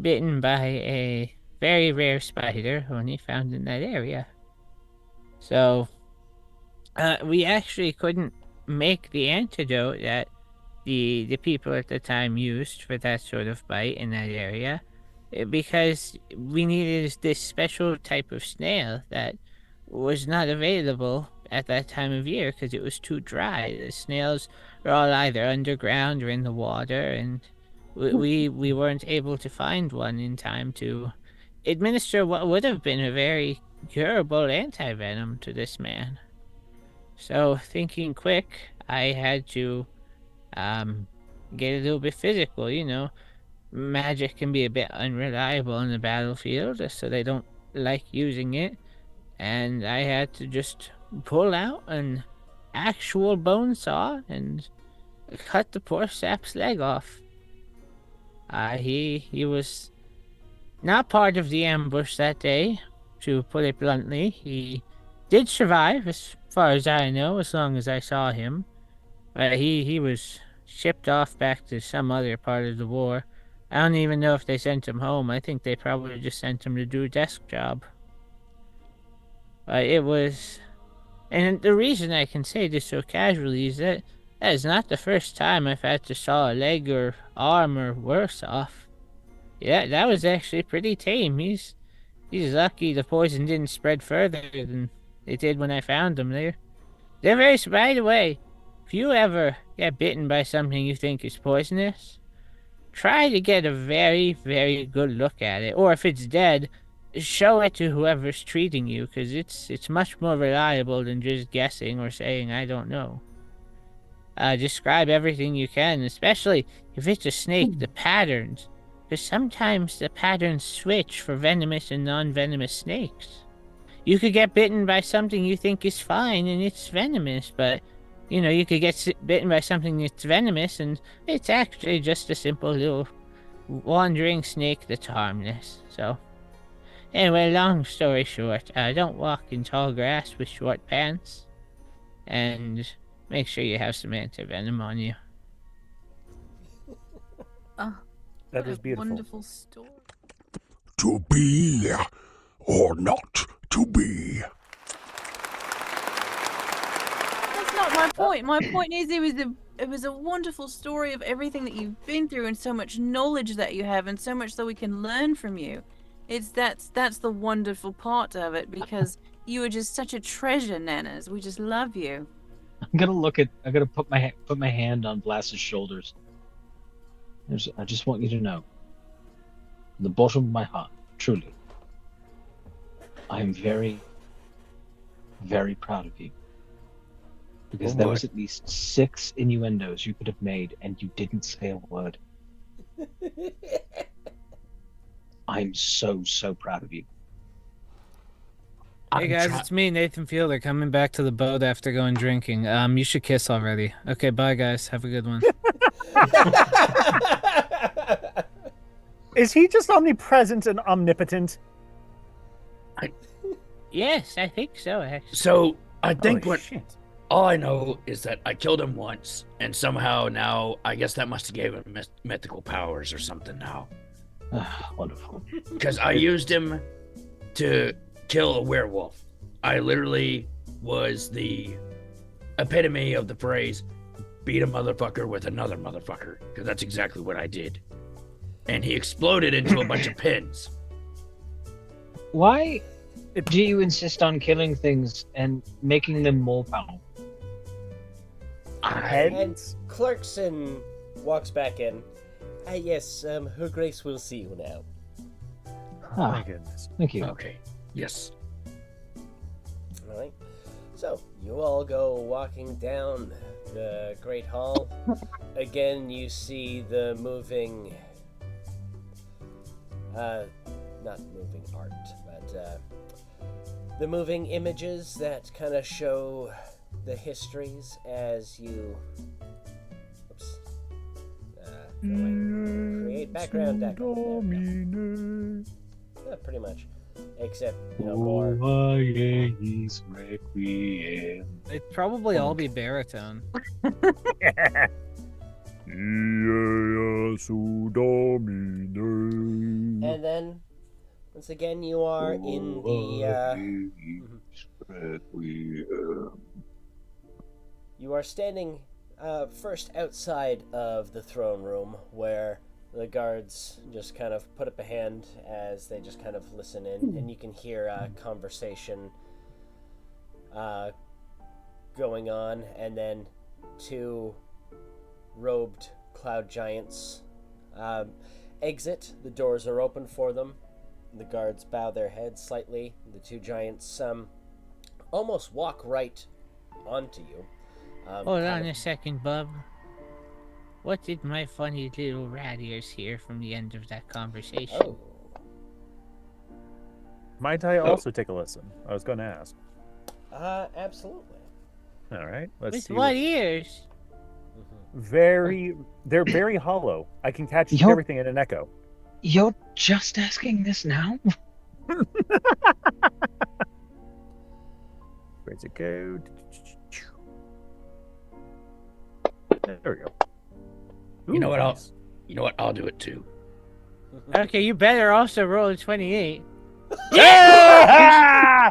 bitten by a very rare spider only found in that area. So, we actually couldn't make the antidote that the people at the time used for that sort of bite in that area, because we needed this special type of snail that was not available at that time of year because it was too dry. The snails were all either underground or in the water, and we weren't able to find one in time to administer what would have been a very curable anti-venom to this man. So, thinking quick, I had to get a little bit physical. You know, magic can be a bit unreliable on the battlefield, so they don't like using it. And I had to just pull out an actual bone saw and cut the poor sap's leg off. He was not part of the ambush that day, to put it bluntly. He did survive, as far as I know, as long as I saw him. But he was shipped off back to some other part of the war. I don't even know if they sent him home. I think they probably just sent him to do a desk job. But it was... And the reason I can say this so casually is that is not the first time I've had to saw a leg or arm or worse off. Yeah, that was actually pretty tame. He's lucky the poison didn't spread further than it did when I found him there. They're very... By the way, if you ever get bitten by something you think is poisonous, try to get a very, very good look at it. Or if it's dead, show it to whoever's treating you, because it's much more reliable than just guessing or saying, I don't know. Describe everything you can, especially if it's a snake, the patterns. Because sometimes the patterns switch for venomous and non-venomous snakes. You could get bitten by something you think is fine and it's venomous, but, you know, you could get bitten by something that's venomous and it's actually just a simple little wandering snake that's harmless. So, anyway, long story short, don't walk in tall grass with short pants, and make sure you have some anti-venom on you. That What is a beautiful. Wonderful story. To be or not to be. That's not my point. My point is he was a it was a wonderful story of everything that you've been through and so much knowledge that you have and so much that we can learn from you. That's the wonderful part of it because you are just such a treasure, Nanas. We just love you. I'm gonna put my hand on Blas's shoulders. I just want you to know, from the bottom of my heart, truly, I am very, very proud of you. Because there was at least 6 innuendos you could have made, and you didn't say a word. I'm so proud of you. Hey guys, it's me, Nathan Fielder, coming back to the boat after going drinking. You should kiss already. Okay, bye guys. Have a good one. Is he just omnipresent and omnipotent? Yes, I think so, actually. So I think Shit. all I know is that I killed him once, and somehow now I guess that must have gave him mythical powers or something now. Wonderful. Because I used him to kill a werewolf. I literally was the epitome of the phrase, beat a motherfucker with another motherfucker, because that's exactly what I did. And he exploded into a bunch of pins. Why do you insist on killing things and making them more powerful? And Clarkson walks back in. Yes, Her Grace will see you now. My goodness. Thank you. Okay. Yes. All right. So you all go walking down the Great Hall. Again, you see the moving, not moving art, but the moving images that kind of show the histories as you. Oops. Go away. Create background deck. Yeah, pretty much. Except, more. They'd probably all be baritone. And then, once again, you are in the. You are standing first outside of the throne room where the guards just kind of put up a hand as they just kind of listen in, and you can hear a conversation going on, and then 2 robed cloud giants exit. The doors are open for them. The guards bow their heads slightly. The 2 giants almost walk right onto you. Hold on a second, bub. What did my funny little rat ears hear from the end of that conversation? Oh. Might I also take a listen? I was going to ask. Absolutely. All right. Let's With see. what ears? They're very hollow. I can catch everything in an echo. You're just asking this now? Where's it go? There we go. You know what? Nice. I'll do it too. Okay, you better also roll a 28. Yeah!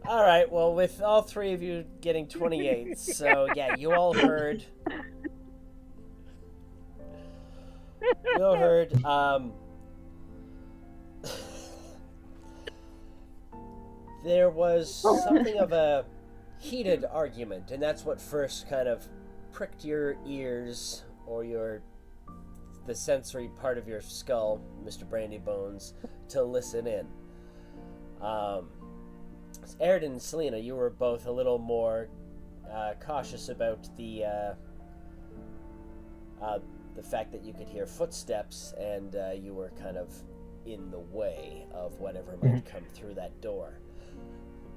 All right, well, with all 3 of you getting 28, so yeah, you all heard. There was something of a heated argument, and that's what first kind of pricked your ears or the sensory part of your skull, Mr. Brandybones, to listen in. Aird and Selena, you were both a little more cautious about the fact that you could hear footsteps, and you were kind of in the way of whatever might come through that door.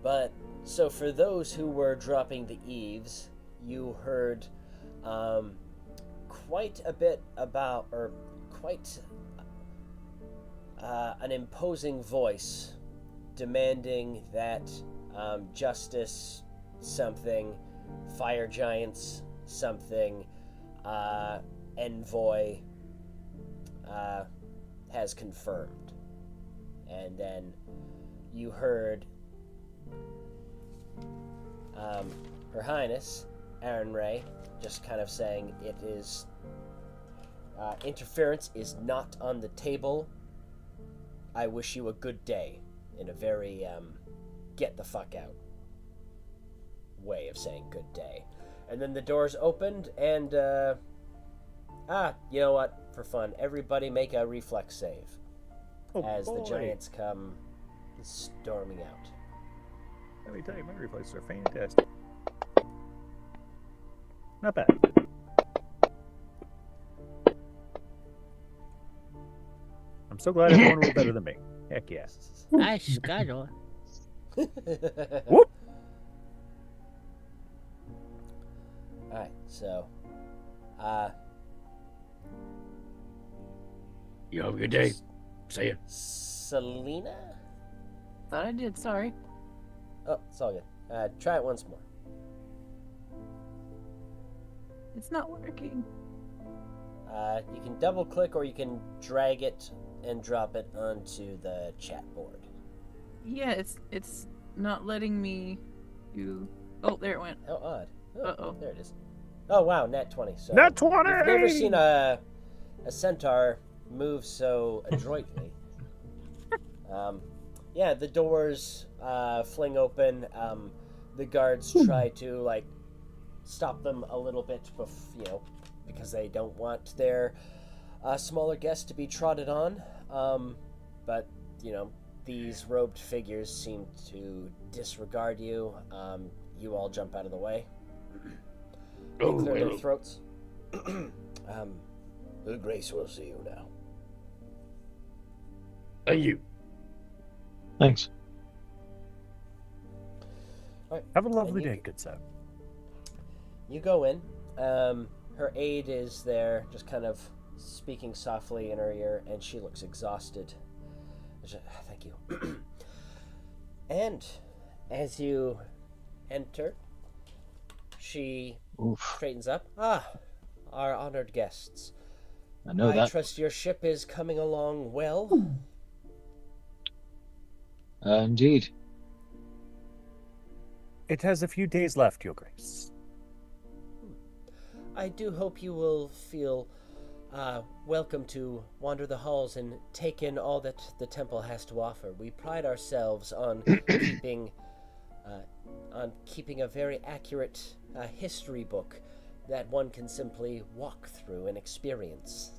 But so for those who were dropping the eaves, you heard quite a bit about, or quite an imposing voice demanding that justice something, fire giants something, envoy has confirmed. And then you heard Her Highness, Aaron Ray, just kind of saying it is interference is not on the table. I wish you a good day, in a very get the fuck out way of saying good day. And then the doors opened, and you know what? For fun, everybody make a reflex save as the giants come storming out. Let me tell you, my reflexes are fantastic. Not bad. I'm so glad everyone rolled better than me. Heck yeah. I scuttle. Whoop! Alright, so You have a good day. See ya. Selena? Thought I did, sorry. Oh, it's all good. Try it once more. It's not working. You can double click or you can drag it and drop it onto the chat board. Yeah, it's not letting me do... Oh, there it went. How odd. Oh, Uh-oh. there it is. Oh, wow, nat 20. So Nat 20! I've never seen a centaur move so adroitly. Yeah, the doors fling open. The guards try to, like, stop them a little bit, because they don't want their smaller guests to be trotted on. But, these robed figures seem to disregard you. You all jump out of the way. They clear their throats. The Grace will see you now. And you. Thanks. All right. Have a lovely day, good sir. You go in. Her aide is there, just kind of speaking softly in her ear, and she looks exhausted. Thank you. And as you enter, she straightens up. Our honored guests. I know that. Trust your ship is coming along well. Indeed. It has a few days left, Your Grace. I do hope you will feel welcome to wander the halls and take in all that the temple has to offer. We pride ourselves on keeping a very accurate history book that one can simply walk through and experience.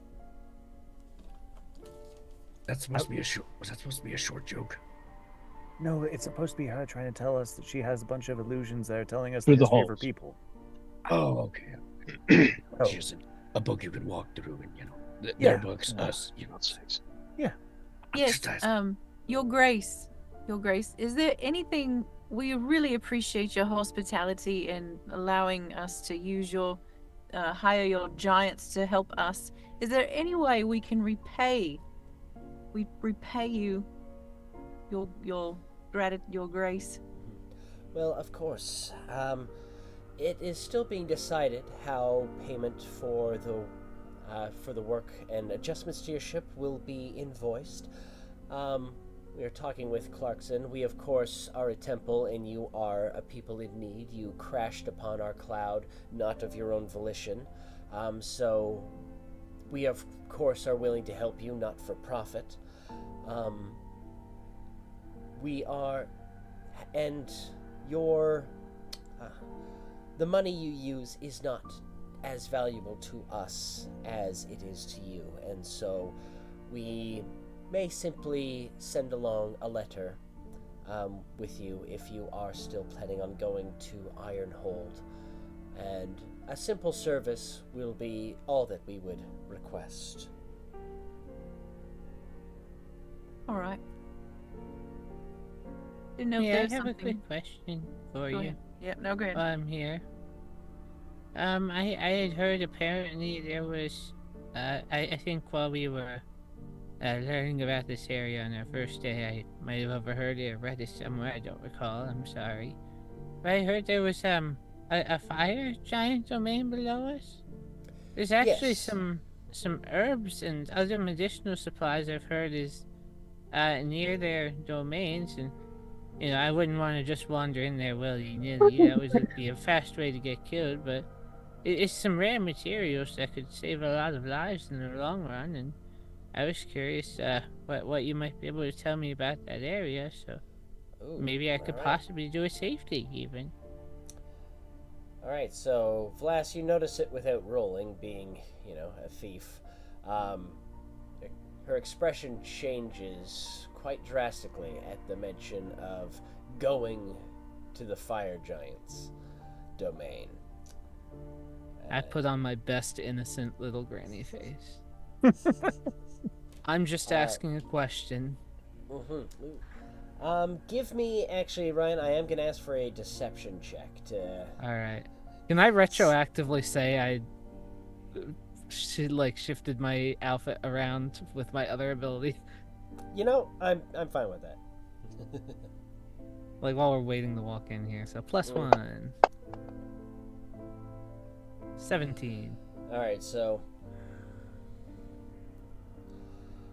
That's supposed to be a short. Was that supposed to be a short joke? No, it's supposed to be her trying to tell us that she has a bunch of illusions that are telling us Through the the history of her halls. people. Oh, okay. Oh. It's just a book you can walk through, and their Yeah. books, us, Yeah. Yes, Just ask. Your Grace, is there anything... We really appreciate your hospitality and allowing us to use hire your giants to help us. Is there any way we can repay you your grace? Well, of course. It is still being decided how payment for the work and adjustments to your ship will be invoiced. We are talking with Clarkson. We, of course, are a temple, and you are a people in need. You crashed upon our cloud, not of your own volition. So we, of course, are willing to help you, not for profit. We are... And the money you use is not as valuable to us as it is to you. And so we... may simply send along a letter with you if you are still planning on going to Ironhold. And a simple service will be all that we would request. All right. Didn't know if Yeah, I there's have a something... quick question for Go you. ahead. Yep, no, go ahead. While I'm here. I had heard apparently there was, I think while we were learning about this area on our first day, I might have overheard it or read it somewhere, I don't recall, I'm sorry. But I heard there was a fire giant domain below us. There's actually Yes. some herbs and other medicinal supplies I've heard is near their domains, and I wouldn't want to just wander in there willy-nilly. That would be a fast way to get killed, but it's some rare materials that could save a lot of lives in the long run, and I was curious what you might be able to tell me about that area, so Ooh, maybe I could alright. possibly do a safety even. Alright, so Vlas, you notice it without rolling, being, a thief. Her expression changes quite drastically at the mention of going to the fire giant's domain. I put on my best innocent little granny face. I'm just asking a question. Give me, actually, Ryan, I am going to ask for a deception check to... Alright. Can I retroactively say I shifted my outfit around with my other ability? I'm fine with that. Like while we're waiting to walk in here. So +1. 17. Alright, so...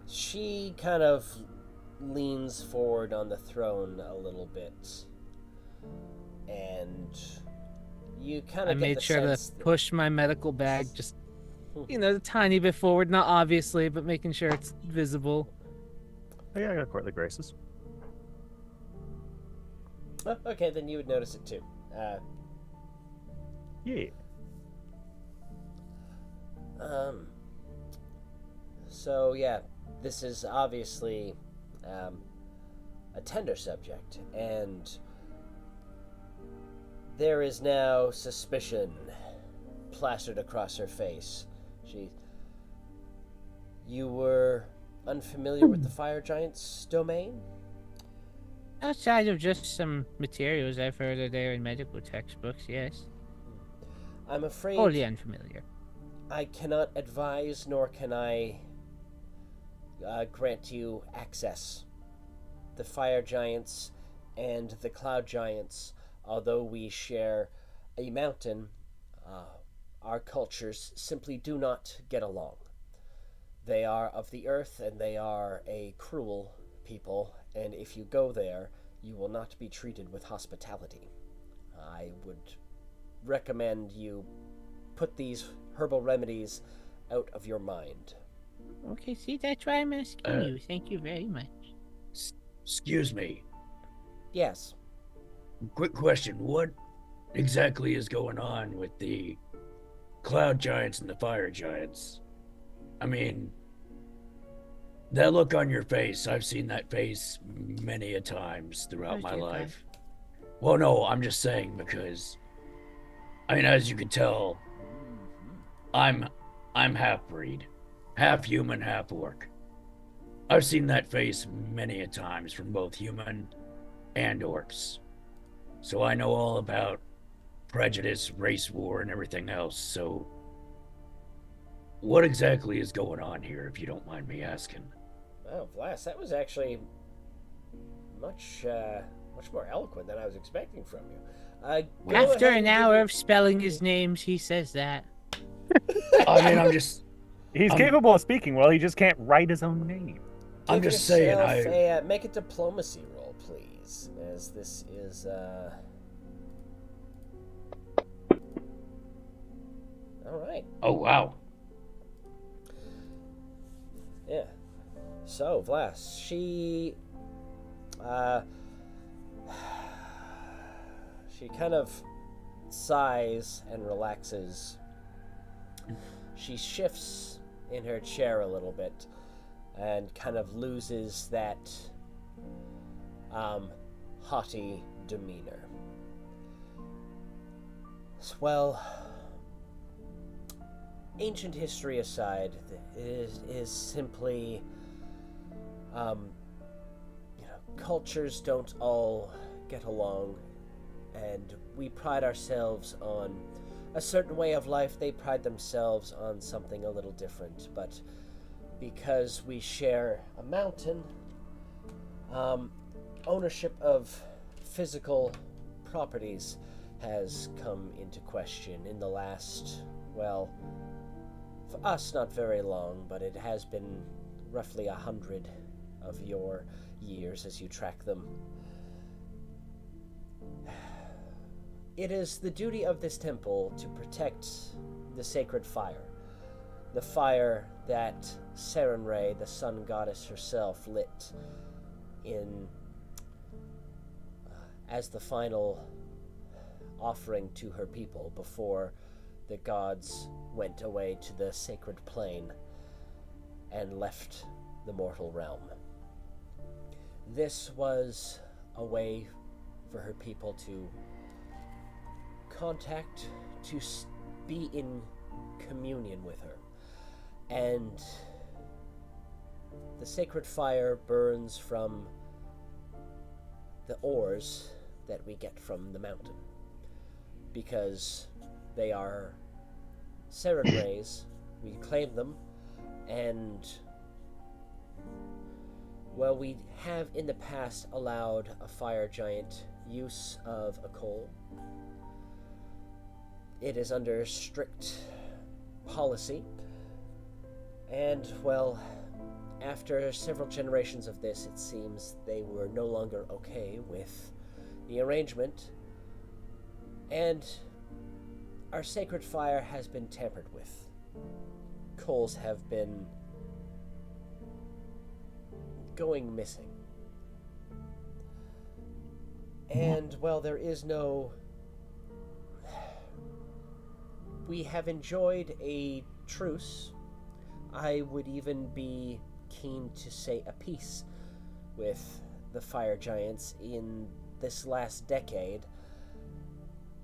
She kind of leans forward on the throne a little bit. And you kind I of get made the sure to sense that- push my medical bag just, a tiny bit forward. Not obviously, but making sure it's visible. Oh, yeah, I got courtly graces. Oh, okay, then you would notice it too. Yeah. So yeah, this is obviously a tender subject, and there is now suspicion plastered across her face. You were unfamiliar with the fire giant's domain? Outside of just some materials I've heard are there in medical textbooks, yes. I'm afraid Wholly unfamiliar. I cannot advise, nor can I grant you access. The fire giants and the cloud giants, although we share a mountain, our cultures simply do not get along. They are of the earth, and they are a cruel people, and if you go there, you will not be treated with hospitality. I would recommend you put these herbal remedies out of your mind. Okay, see, that's why I'm asking you. Thank you very much. Excuse me. Yes. Quick question. What exactly is going on with the cloud giants and the fire giants? I mean, that look on your face, I've seen that face many a times throughout my life. Well, no, I'm just saying because, as you can tell, I'm half-breed. Half human, half orc. I've seen that face many a times from both human and orcs. So I know all about prejudice, race war, and everything else. So what exactly is going on here, if you don't mind me asking? Oh, Vlas, that was actually much more eloquent than I was expecting from you. After an hour of spelling his names, he says that. I'm just... He's capable of speaking well, he just can't write his own name. I'm just saying, make a diplomacy roll, please, as this is, Alright. Oh, wow. Yeah. So, Vlas, she kind of sighs and relaxes. She shifts in her chair a little bit and kind of loses that haughty demeanor. Well, ancient history aside, it is simply, cultures don't all get along, and we pride ourselves on a certain way of life. They pride themselves on something a little different, but because we share a mountain, ownership of physical properties has come into question in the last, well, for us not very long, but it has been roughly 100 of your years as you track them. It is the duty of this temple to protect the sacred fire. The fire that Sarenrae, the sun goddess herself, lit in as the final offering to her people before the gods went away to the sacred plane and left the mortal realm. This was a way for her people to contact, to be in communion with her. And the sacred fire burns from the ores that we get from the mountain, because they are Sarenrae's. We claim them, and well, we have in the past allowed a fire giant use of a coal. It is under strict policy, and well, after several generations of this, it seems they were no longer okay with the arrangement, and our sacred fire has been tampered with. Coals have been going missing. And, well, there is no... We have enjoyed a truce. I would even be keen to say a peace with the fire giants in this last decade.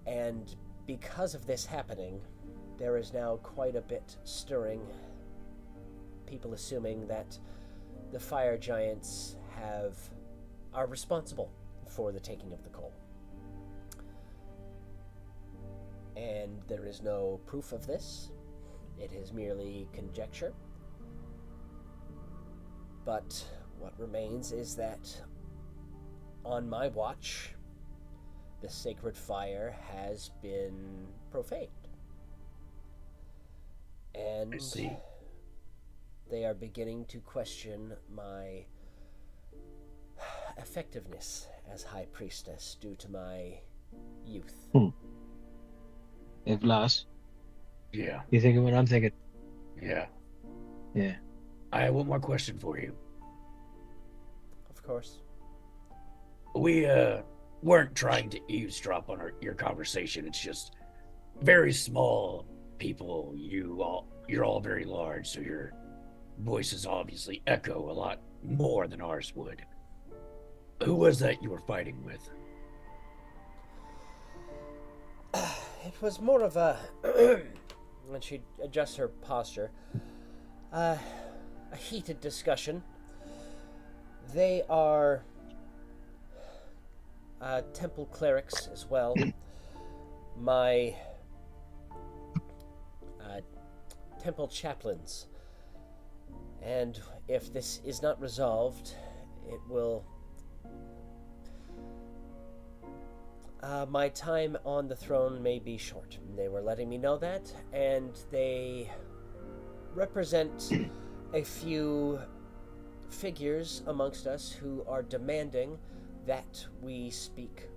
And because of this happening, there is now quite a bit stirring. People assuming that the fire giants are responsible for the taking of the coal. And there is no proof of this. It is merely conjecture. But what remains is that on my watch, the sacred fire has been profaned. And I see. They are beginning to question my effectiveness as High Priestess due to my youth. Hey, Vlas, Yeah, you thinking what I'm thinking? yeah. Yeah. I have one more question for you. Of course. We weren't trying to eavesdrop on your conversation. It's just very small people. You're all very large, so your voices obviously echo a lot more than ours would. Who was that you were fighting with? It was more of a... when she adjusts her posture, a heated discussion. They are temple clerics as well. My temple chaplains. And if this is not resolved, it will... my time on the throne may be short. They were letting me know that, and they represent a few figures amongst us who are demanding that we speak,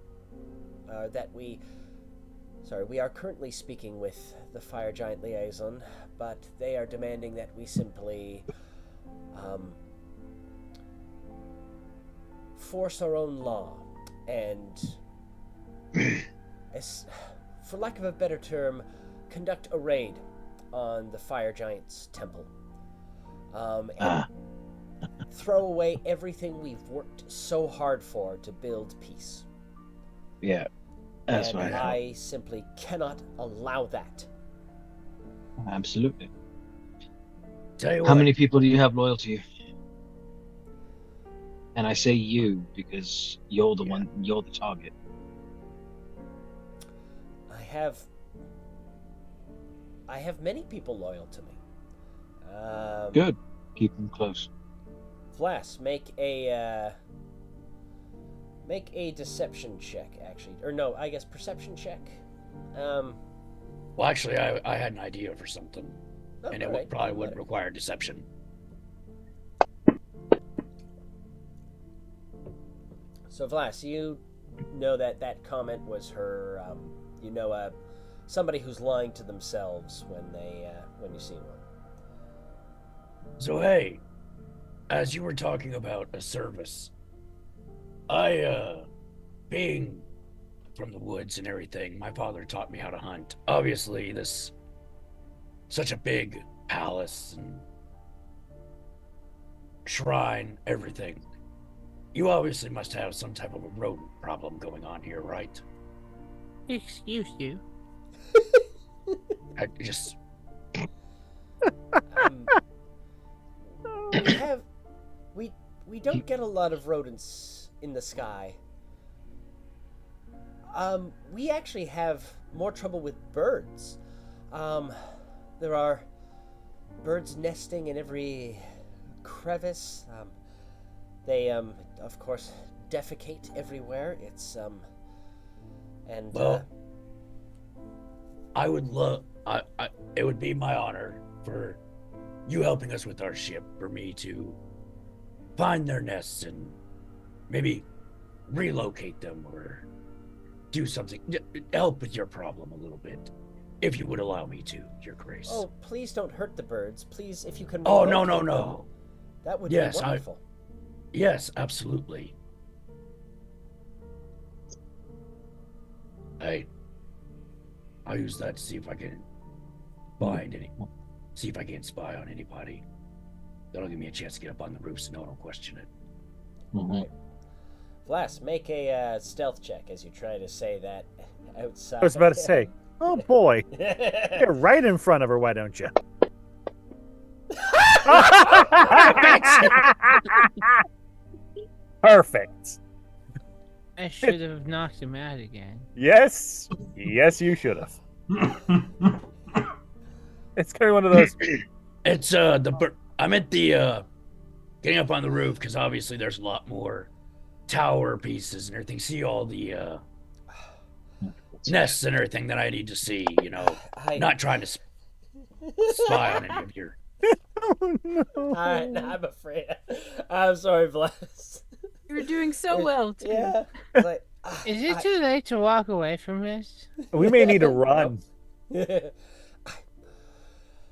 we are currently speaking with the Fire Giant Liaison, but they are demanding that we simply force our own law and, for lack of a better term, conduct a raid on the Fire Giant's temple. And throw away everything we've worked so hard for to build peace. Yeah, that's and right. I simply cannot allow that. Absolutely. Tell you How what, many people do you have loyal to you? And I say you because you're the one, you're the target. I have many people loyal to me. Good. Keep them close. Vlas, make a deception check, actually, or no, I guess perception check. well, actually, I had an idea for something, and it probably would require deception. So Vlas, you know that comment was her You know, somebody who's lying to themselves when you see one. So hey, as you were talking about a service, being from the woods and everything, my father taught me how to hunt. Obviously, this such a big palace and shrine, everything. You obviously must have some type of a rodent problem going on here, right? Excuse you. I just we don't get a lot of rodents in the sky. We actually have more trouble with birds. There are birds nesting in every crevice. They, of course, defecate everywhere. It's, and, well, I would love, it would be my honor for you helping us with our ship, for me to find their nests and maybe relocate them or do something, help with your problem a little bit, if you would allow me to, Your Grace. Oh, please don't hurt the birds. Please, if you can. Oh, no. Them, that would be wonderful. Yes, absolutely. I'll use that to see if I can see if I can spy on anybody. That'll give me a chance to get up on the roof so no one will question it. Mm-hmm. Vlas, make a stealth check as you try to say that outside. I was about to say, oh boy, you're right in front of her. Why don't you? Perfect. I should have knocked him out again. Yes, you should have. It's kind of one of those. It's I'm at the getting up on the roof because obviously there's a lot more tower pieces and everything. See all the nests and everything that I need to see. You know, not trying to spy on any of your. Oh, no. I'm afraid. I'm sorry, Vlas. You're doing so well, too. Yeah. Like, Is it too late to walk away from this? We may need to run.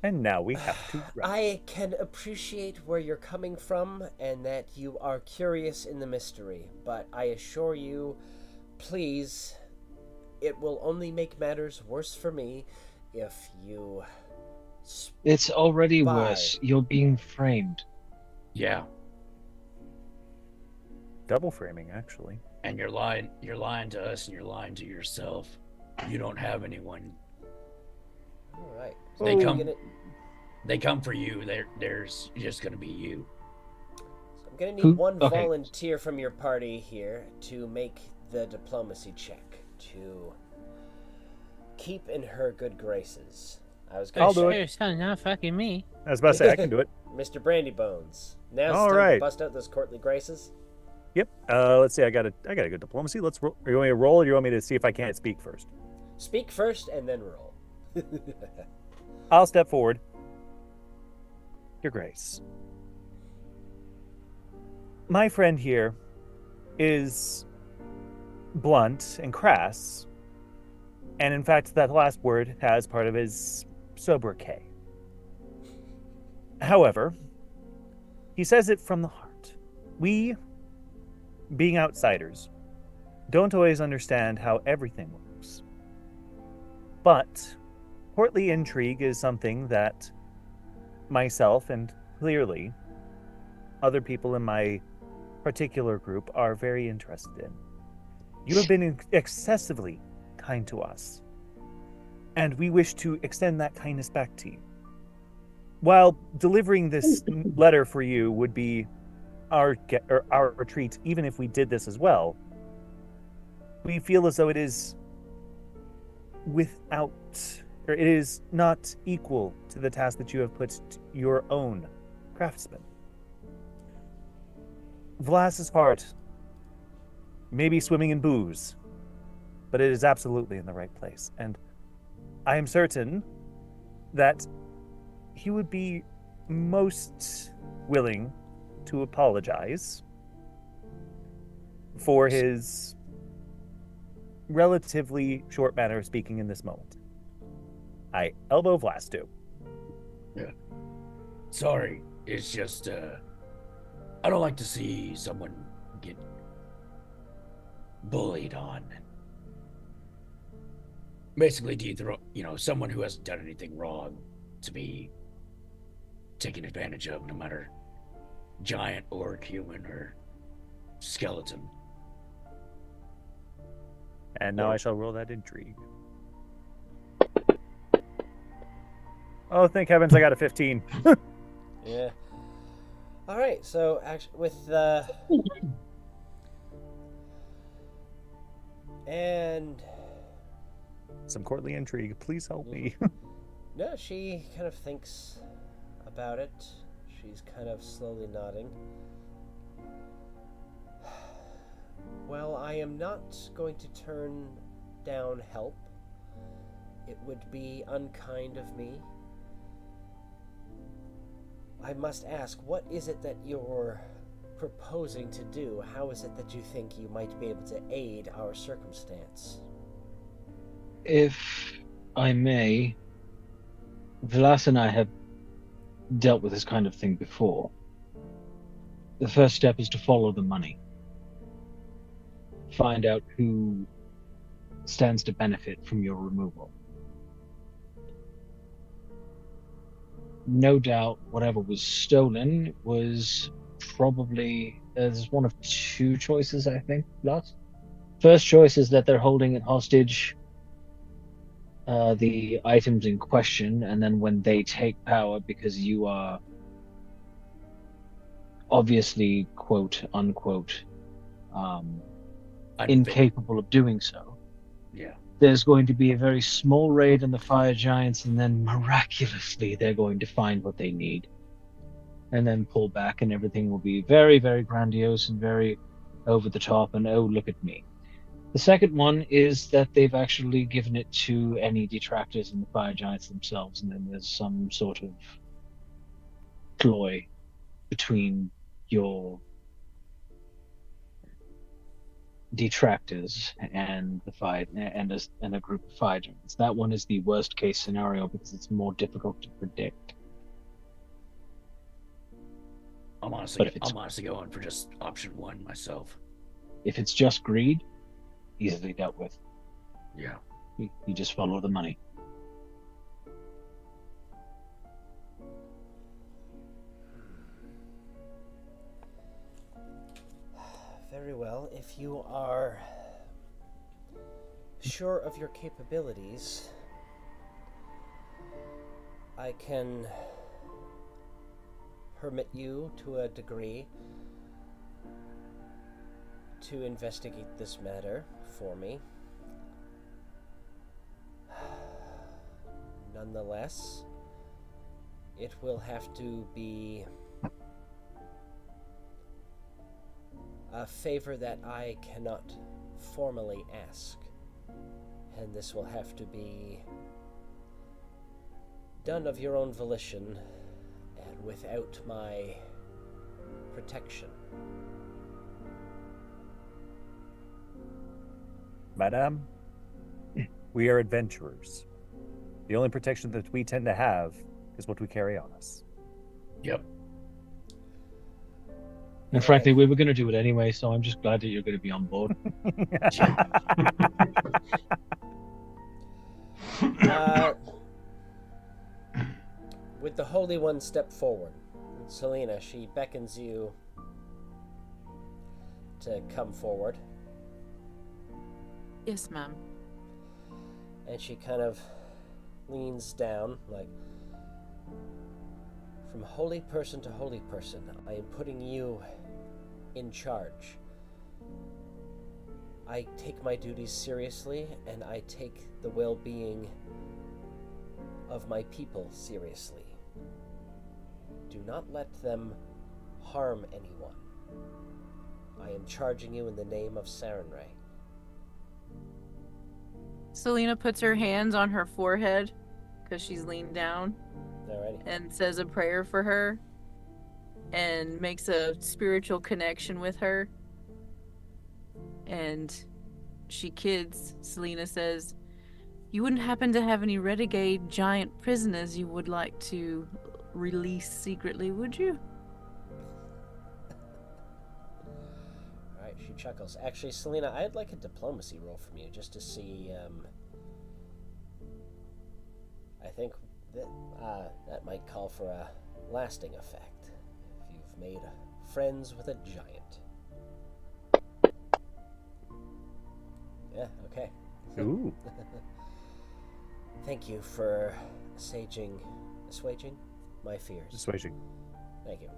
And now we have to run. I can appreciate where you're coming from and that you are curious in the mystery, but I assure you, please, it will only make matters worse for me if you. It's already worse. You're being framed. Yeah. Double framing, actually. And you're lying to us and you're lying to yourself. You don't have anyone. All right. They come for you. There's just gonna be you. So I'm gonna need one volunteer from your party here to make the diplomacy check to keep in her good graces. I'll do it. So not fucking me. I was about to say I can do it. Mr. Brandybones. Now's All time right. to bust out those courtly graces. Yep. Let's see. I got a good diplomacy. Let's roll. You want me to roll, or you want me to see if I can't speak first? Speak first and then roll. I'll step forward. Your Grace. My friend here is blunt and crass, and in fact, that last word has part of his sobriquet. However, he says it from the heart. We, being outsiders, don't always understand how everything works. But courtly intrigue is something that myself and clearly other people in my particular group are very interested in. You have been excessively kind to us, and we wish to extend that kindness back to you. While delivering this letter for you would be our retreat, even if we did this as well, we feel as though it is it is not equal to the task that you have put to your own craftsmen. Vlas's heart may be swimming in booze, but it is absolutely in the right place. And I am certain that he would be most willing to apologize for his relatively short manner of speaking in this moment. I elbow Vlastu. Yeah. Sorry, it's just I don't like to see someone get bullied on. Basically, someone who hasn't done anything wrong to be taken advantage of, no matter giant or human or skeleton. And now I shall roll that intrigue. Oh, thank heavens I got a 15. Yeah. All right. So actually, with and Some courtly intrigue. Please help me. no, she kind of thinks about it. She's kind of slowly nodding. Well, I am not going to turn down help. It would be unkind of me. I must ask, what is it that you're proposing to do? How is it that you think you might be able to aid our circumstance? If I may, Vilas and I have dealt with this kind of thing before. The first step is to follow the money. Find out who stands to benefit from your removal. No doubt whatever was stolen was probably, there's one of two choices, I think, Vilas. First choice is that they're holding it hostage, the items in question, and then when they take power, because you are obviously, quote unquote, incapable of doing so. Yeah. There's going to be a very small raid on the fire giants, and then miraculously they're going to find what they need, and then pull back, and everything will be very, very grandiose and very over the top, and oh, look at me. The second one is that they've actually given it to any detractors in the fire giants themselves, and then there's some sort of ploy between your detractors and the fight and a group of fire giants. That one is the worst case scenario because it's more difficult to predict. I'm honestly going for just option one myself. If it's just greed, easily dealt with. Yeah. You just follow the money. Very well. If you are sure of your capabilities, I can permit you to a degree to investigate this matter for me. Nonetheless, it will have to be a favor that I cannot formally ask, and this will have to be done of your own volition and without my protection. Madame, we are adventurers. The only protection that we tend to have is what we carry on us. Yep. And frankly, we were going to do it anyway, so I'm just glad that you're going to be on board. With the Holy One step forward, Selena, she beckons you to come forward. Yes, ma'am. And she kind of leans down, like, from holy person to holy person, I am putting you in charge. I take my duties seriously, and I take the well-being of my people seriously. Do not let them harm anyone. I am charging you in the name of Sarenrae. Selena puts her hands on her forehead because she's leaned down. Alrighty. And says a prayer for her and makes a spiritual connection with her. And she kids, Selena says, "You wouldn't happen to have any renegade giant prisoners you would like to release secretly, would you?" Alright, she chuckles. Actually, Selena, I'd like a diplomacy roll from you just to see, I think that might call for a lasting effect. If you've made friends with a giant. Yeah, okay. Ooh. Thank you for assuaging my fears. Assuaging. Thank you.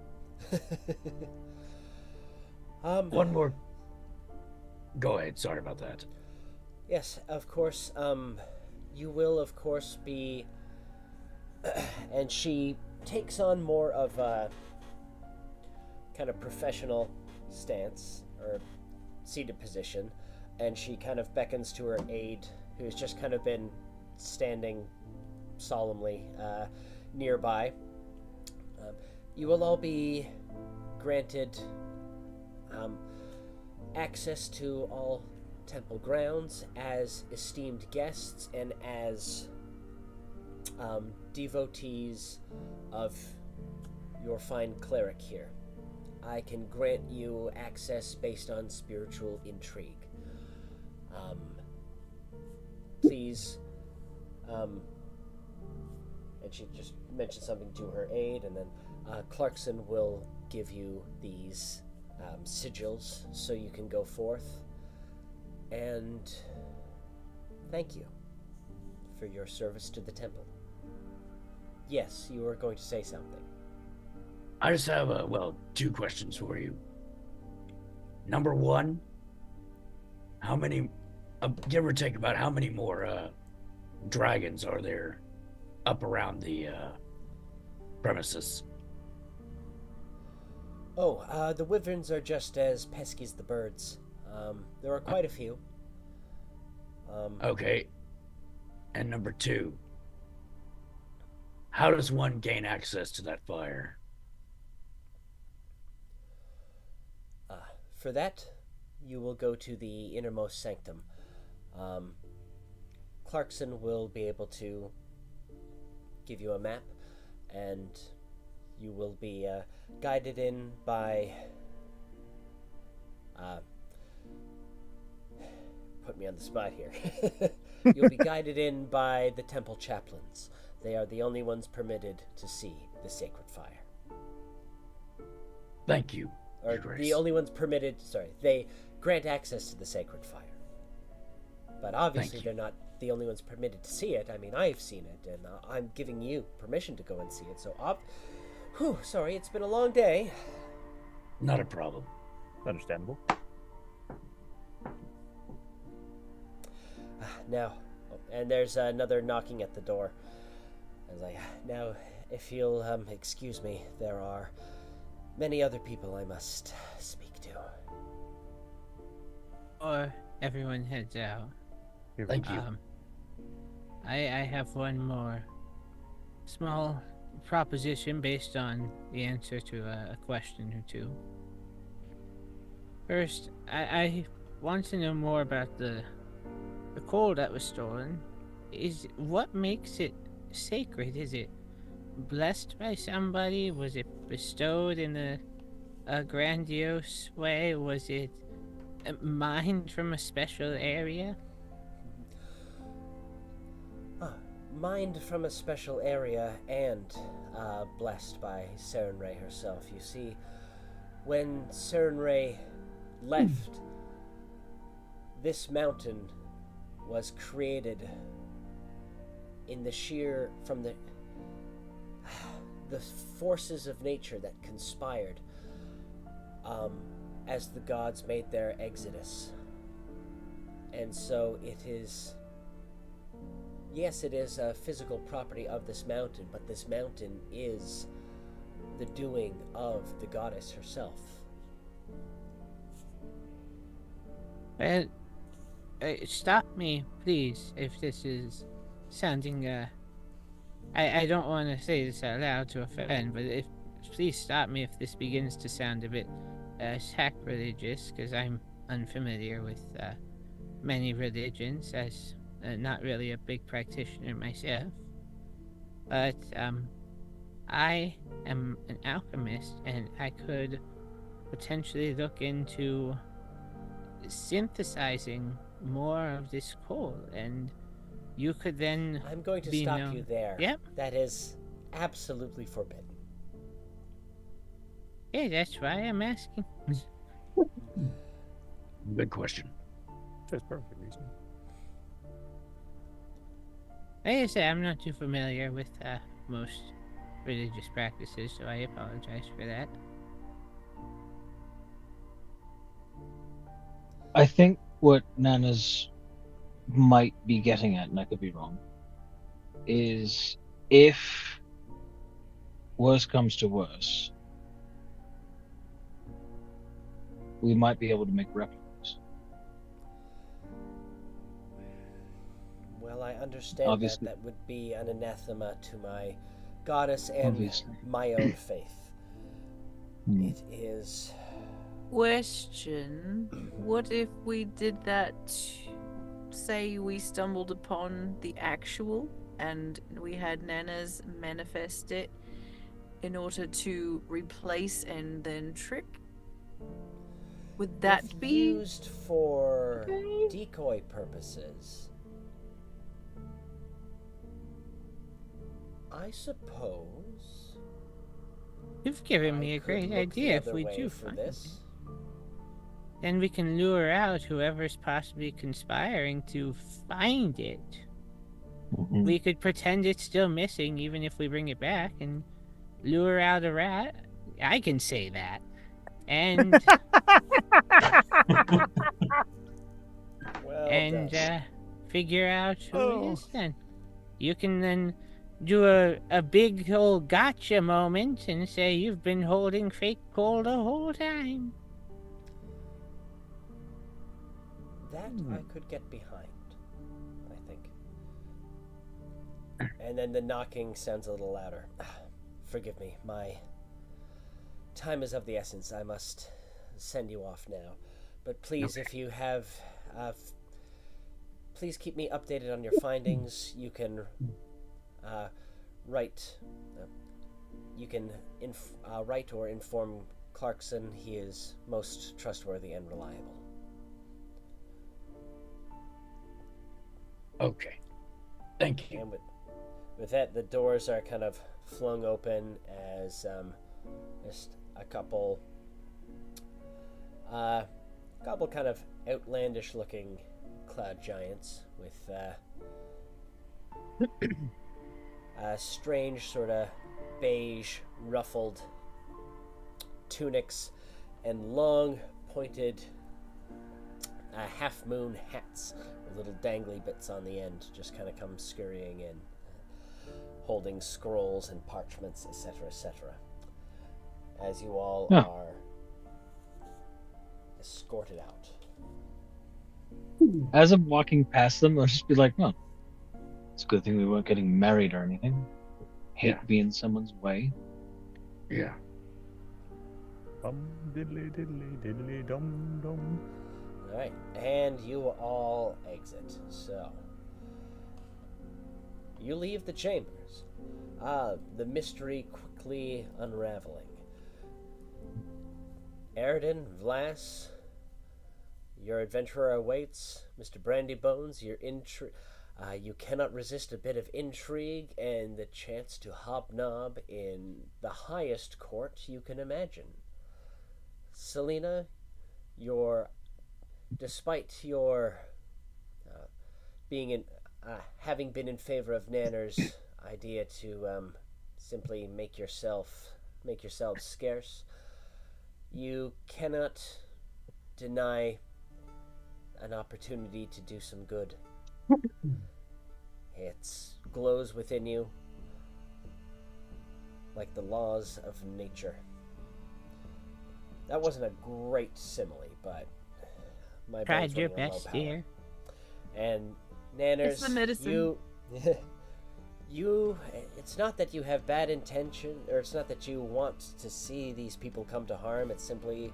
One more. Go ahead. Sorry about that. Yes, of course. You will, of course, be... and she takes on more of a kind of professional stance, or seated position, and she kind of beckons to her aide, who's just kind of been standing solemnly nearby. You will all be granted access to all temple grounds as esteemed guests and as devotees of your fine cleric here. I can grant you access based on spiritual intrigue. Please, and she just mentioned something to her aide, and then Clarkson will give you these sigils so you can go forth. And thank you for your service to the temple. Yes, you were going to say something. I just have, two questions for you. Number one, how many, give or take, about how many more dragons are there up around the premises? Oh, the wyverns are just as pesky as the birds. There are quite a few. Okay. And number two, how does one gain access to that fire? For that, you will go to the innermost sanctum. Clarkson will be able to give you a map, and you will be guided in by... put me on the spot here. You'll be guided in by the temple chaplains. They are the only ones permitted to see the sacred fire. Thank you. Or the only ones permitted, they grant access to the sacred fire. But obviously they're not the only ones permitted to see it. I mean, I've seen it, and I'm giving you permission to go and see it. So, sorry, it's been a long day. Not a problem. Understandable. Now, and there's another knocking at the door. I was like, now, if you'll excuse me, there are many other people I must speak to. Or everyone heads out. Thank you. I have one more small proposition based on the answer to a question or two. First, I want to know more about the coal that was stolen. What makes it sacred? Is it blessed by somebody? Was it bestowed in a grandiose way? Was it mined from a special area? Mined from a special area and blessed by Sarenrae herself. You see, when Sarenrae left, this mountain was created in from the forces of nature that conspired as the gods made their exodus. And so it is, yes, it is a physical property of this mountain, but this mountain is the doing of the goddess herself. Well, stop me, please, if this is sounding, I don't want to say this out loud to offend, but please stop me if this begins to sound a bit sacrilegious, because I'm unfamiliar with many religions, as not really a big practitioner myself. But I am an alchemist, and I could potentially look into synthesizing more of this coal, and you could then I'm going to be stop known. you there. Yep. That is absolutely forbidden. Yeah, that's why I'm asking. Good question. That's perfect reason. Like I said, I'm not too familiar with most religious practices, so I apologize for that. I think what Nana's might be getting at, and I could be wrong, is if worse comes to worse, we might be able to make replicas. Well, I understand Obviously. that would be an anathema to my goddess and Obviously. my own faith. Hmm. It is... Question: what if we did that? Say we stumbled upon the actual, and we had Nana's manifest it in order to replace and then trick. Would that if be used for decoy purposes? I suppose. You've given I me a could great look idea the if other we way do for find this. it. Then we can lure out whoever's possibly conspiring to find it. Mhm. We could pretend it's still missing even if we bring it back and lure out a rat. I can say that. And Well and done. figure out who it is then. You can then do a big old gotcha moment and say you've been holding fake coal the whole time. That I could get behind, I think. And then the knocking sounds a little louder. Forgive me, my time is of the essence. I must send you off now. But please, if you have... please keep me updated on your findings. You can write... you can write or inform Clarkson. He is most trustworthy and reliable. Okay. Thank you. And with that, the doors are kind of flung open as just a couple kind of outlandish-looking cloud giants with strange sort of beige ruffled tunics and long pointed half-moon hats with little dangly bits on the end, just kind of come scurrying in, holding scrolls and parchments, etc., etc. As you all are escorted out. As I'm walking past them, I'll just be like, "Oh, it's a good thing we weren't getting married or anything. Hate being someone's way." Yeah. Diddly diddly diddly dum dum. Alright, and you all exit. So, you leave the chambers. The mystery quickly unraveling. Aridin, Vlas, your adventurer awaits. Mr. Brandybones, you cannot resist a bit of intrigue and the chance to hobnob in the highest court you can imagine. Selena, despite your having been in favor of Nanner's idea to simply make yourselves scarce, you cannot deny an opportunity to do some good. It glows within you like the laws of nature. That wasn't a great simile, but my brain's Tried your running on low best, power. dear. And Nanners, It's the medicine. it's not that you have bad intention, or it's not that you want to see these people come to harm. It's simply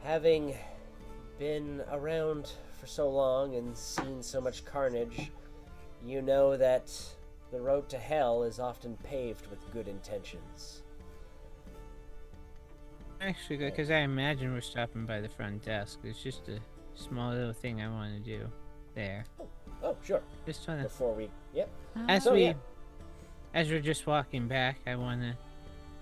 having been around for so long and seen so much carnage, you know that the road to hell is often paved with good intentions. Actually, because I imagine we're stopping by the front desk. It's just a small little thing I want to do there. Oh, sure. Just want to. Before we, yep. As we're just walking back, I want to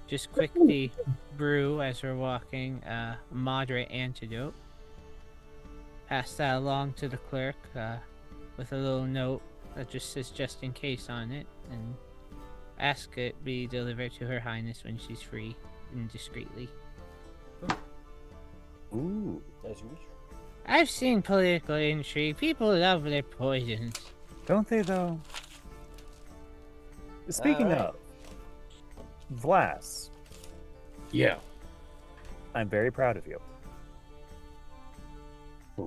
just quickly brew as we're walking a moderate antidote. Pass that along to the clerk with a little note that just says "just in case" on it, and ask it be delivered to Her Highness when she's free and discreetly. Ooh. As you wish. I've seen political intrigue. People love their poisons. Don't they, though? Speaking Alright. of, Vlas, Yeah. I'm very proud of you.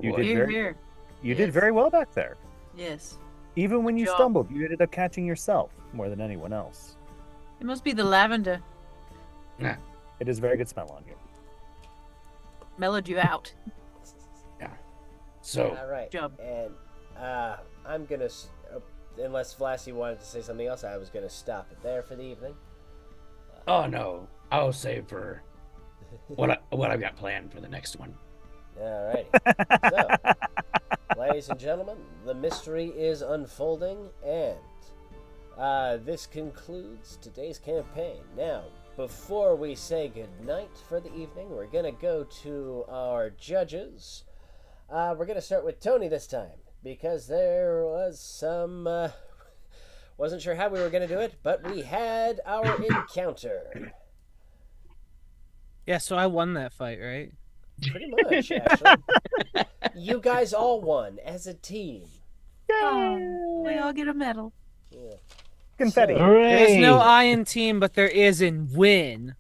You What? did Here, very, here. you did Yes. very well back there. Yes. Even when you Job. stumbled, you ended up catching yourself more than anyone else. It must be the lavender. It is a very good smell on you. Mellowed you out. So, All right. Job. And I'm gonna, unless Vlassi wanted to say something else, I was gonna stop it there for the evening. oh no, I'll save for what I've got planned for the next one. Alrighty. So, ladies and gentlemen, the mystery is unfolding, and this concludes today's campaign. Now, before we say goodnight for the evening, we're gonna go to our judges. We're gonna start with Tony this time, because there was some, wasn't sure how we were gonna do it, but we had our encounter. Yeah, so I won that fight, right? Pretty much, actually. You guys all won as a team. Oh, we all get a medal. Yeah. Confetti. So- There's no I in team, but there is in win.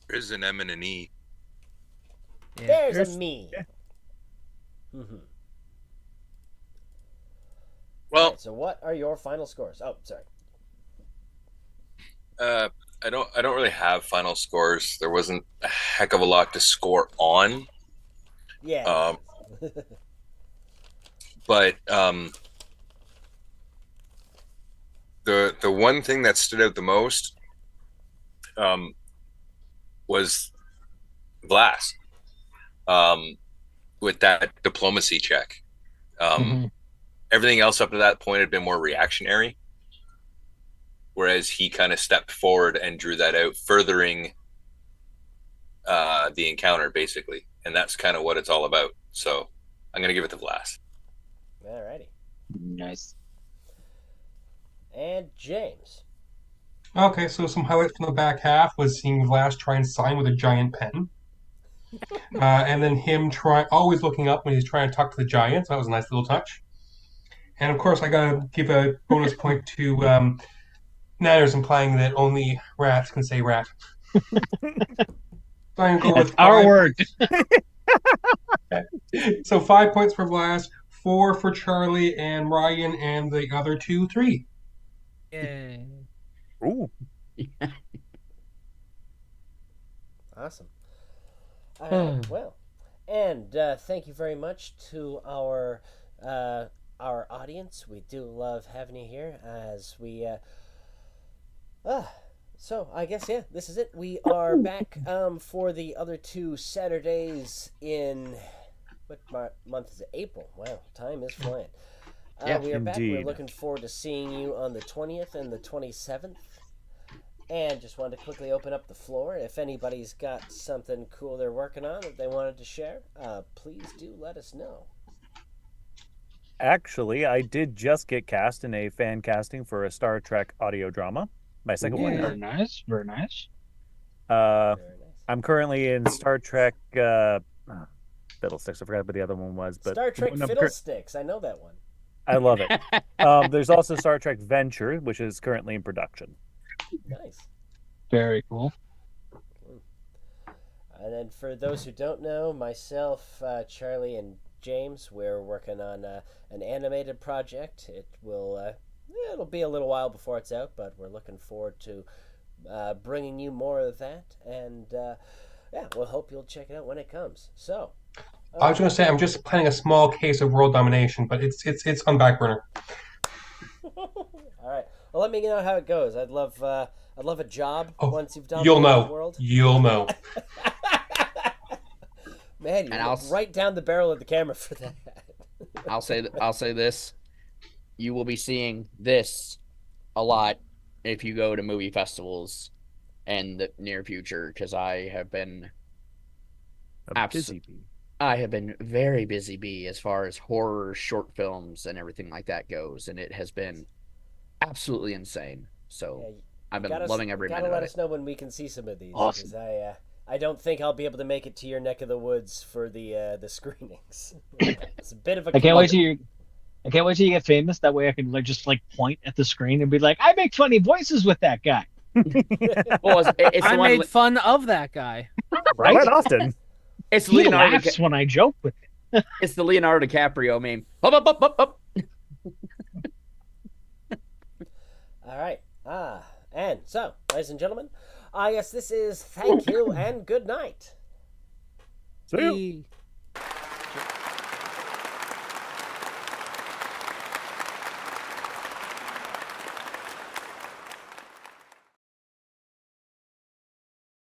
There's an M and an E. Yeah. There's a me. yeah. Mm-hmm. Well, So what are your final scores? Oh, sorry. I don't really have final scores. There wasn't a heck of a lot to score on. Yeah. But the one thing that stood out the most was Glass with that diplomacy check. Everything else up to that point had been more reactionary, whereas he kind of stepped forward and drew that out, furthering the encounter, basically. And that's kind of what it's all about. So I'm going to give it to Glass. Alrighty. Nice. And James. Okay, so some highlights from the back half was seeing Vlash try and sign with a giant pen. And then him always looking up when he's trying to talk to the giant. So that was a nice little touch. And of course, I got to give a bonus point to Nanners implying that only rats can say rat. So I'm going to go That's with our 5. word. So 5 points for Vlash, 4 for Charlie and Ryan, and the other 2, 3. Yay. Ooh. Awesome. Well, and thank you very much to our audience. We do love having you here as we. So I guess this is it. We are back for the other 2 Saturdays in what month is it? April. Wow, time is flying. Yeah, we are back. We're indeed. looking forward to seeing you on the 20th and the 27th. And just wanted to quickly open up the floor. If anybody's got something cool they're working on that they wanted to share, please do let us know. Actually, I did just get cast in a fan casting for a Star Trek audio drama. My second one. Very nice. Very nice. Uh, Very nice. I'm currently in Star Trek. Fiddlesticks. I forgot what the other one was, but Star Trek the one I'm Fiddlesticks. I know that one. I love it. There's also Star Trek Venture, which is currently in production. Nice. Very cool. And then for those who don't know, myself, Charlie, and James, we're working on an animated project. It'll be a little while before it's out, but we're looking forward to bringing you more of that. And we'll hope you'll check it out when it comes. So, I was going to say I'm just planning a small case of world domination, but it's on back burner. All right. Well, let me know how it goes. I'd love a job once you've dominated You'll know. the world. You'll know. Man, you look right down the barrel of the camera for that. I'll say this: you will be seeing this a lot if you go to movie festivals in the near future, because I have been very busy bee as far as horror short films and everything like that goes, and it has been absolutely insane. So I've been loving every minute of it. Gotta let us know when we can see some of these. Awesome. Because I don't think I'll be able to make it to your neck of the woods for the screenings. It's a bit of a. I can't wait till you get famous. That way I can just point at the screen and be like, I make funny voices with that guy. Well, it's I made fun of that guy. Right? Quite often. It's He Leonardo. laughs when I joke with him. It's the Leonardo DiCaprio meme. Up, up, up, up, up. All right. And so, ladies and gentlemen, I guess this is thank you and good night. See you.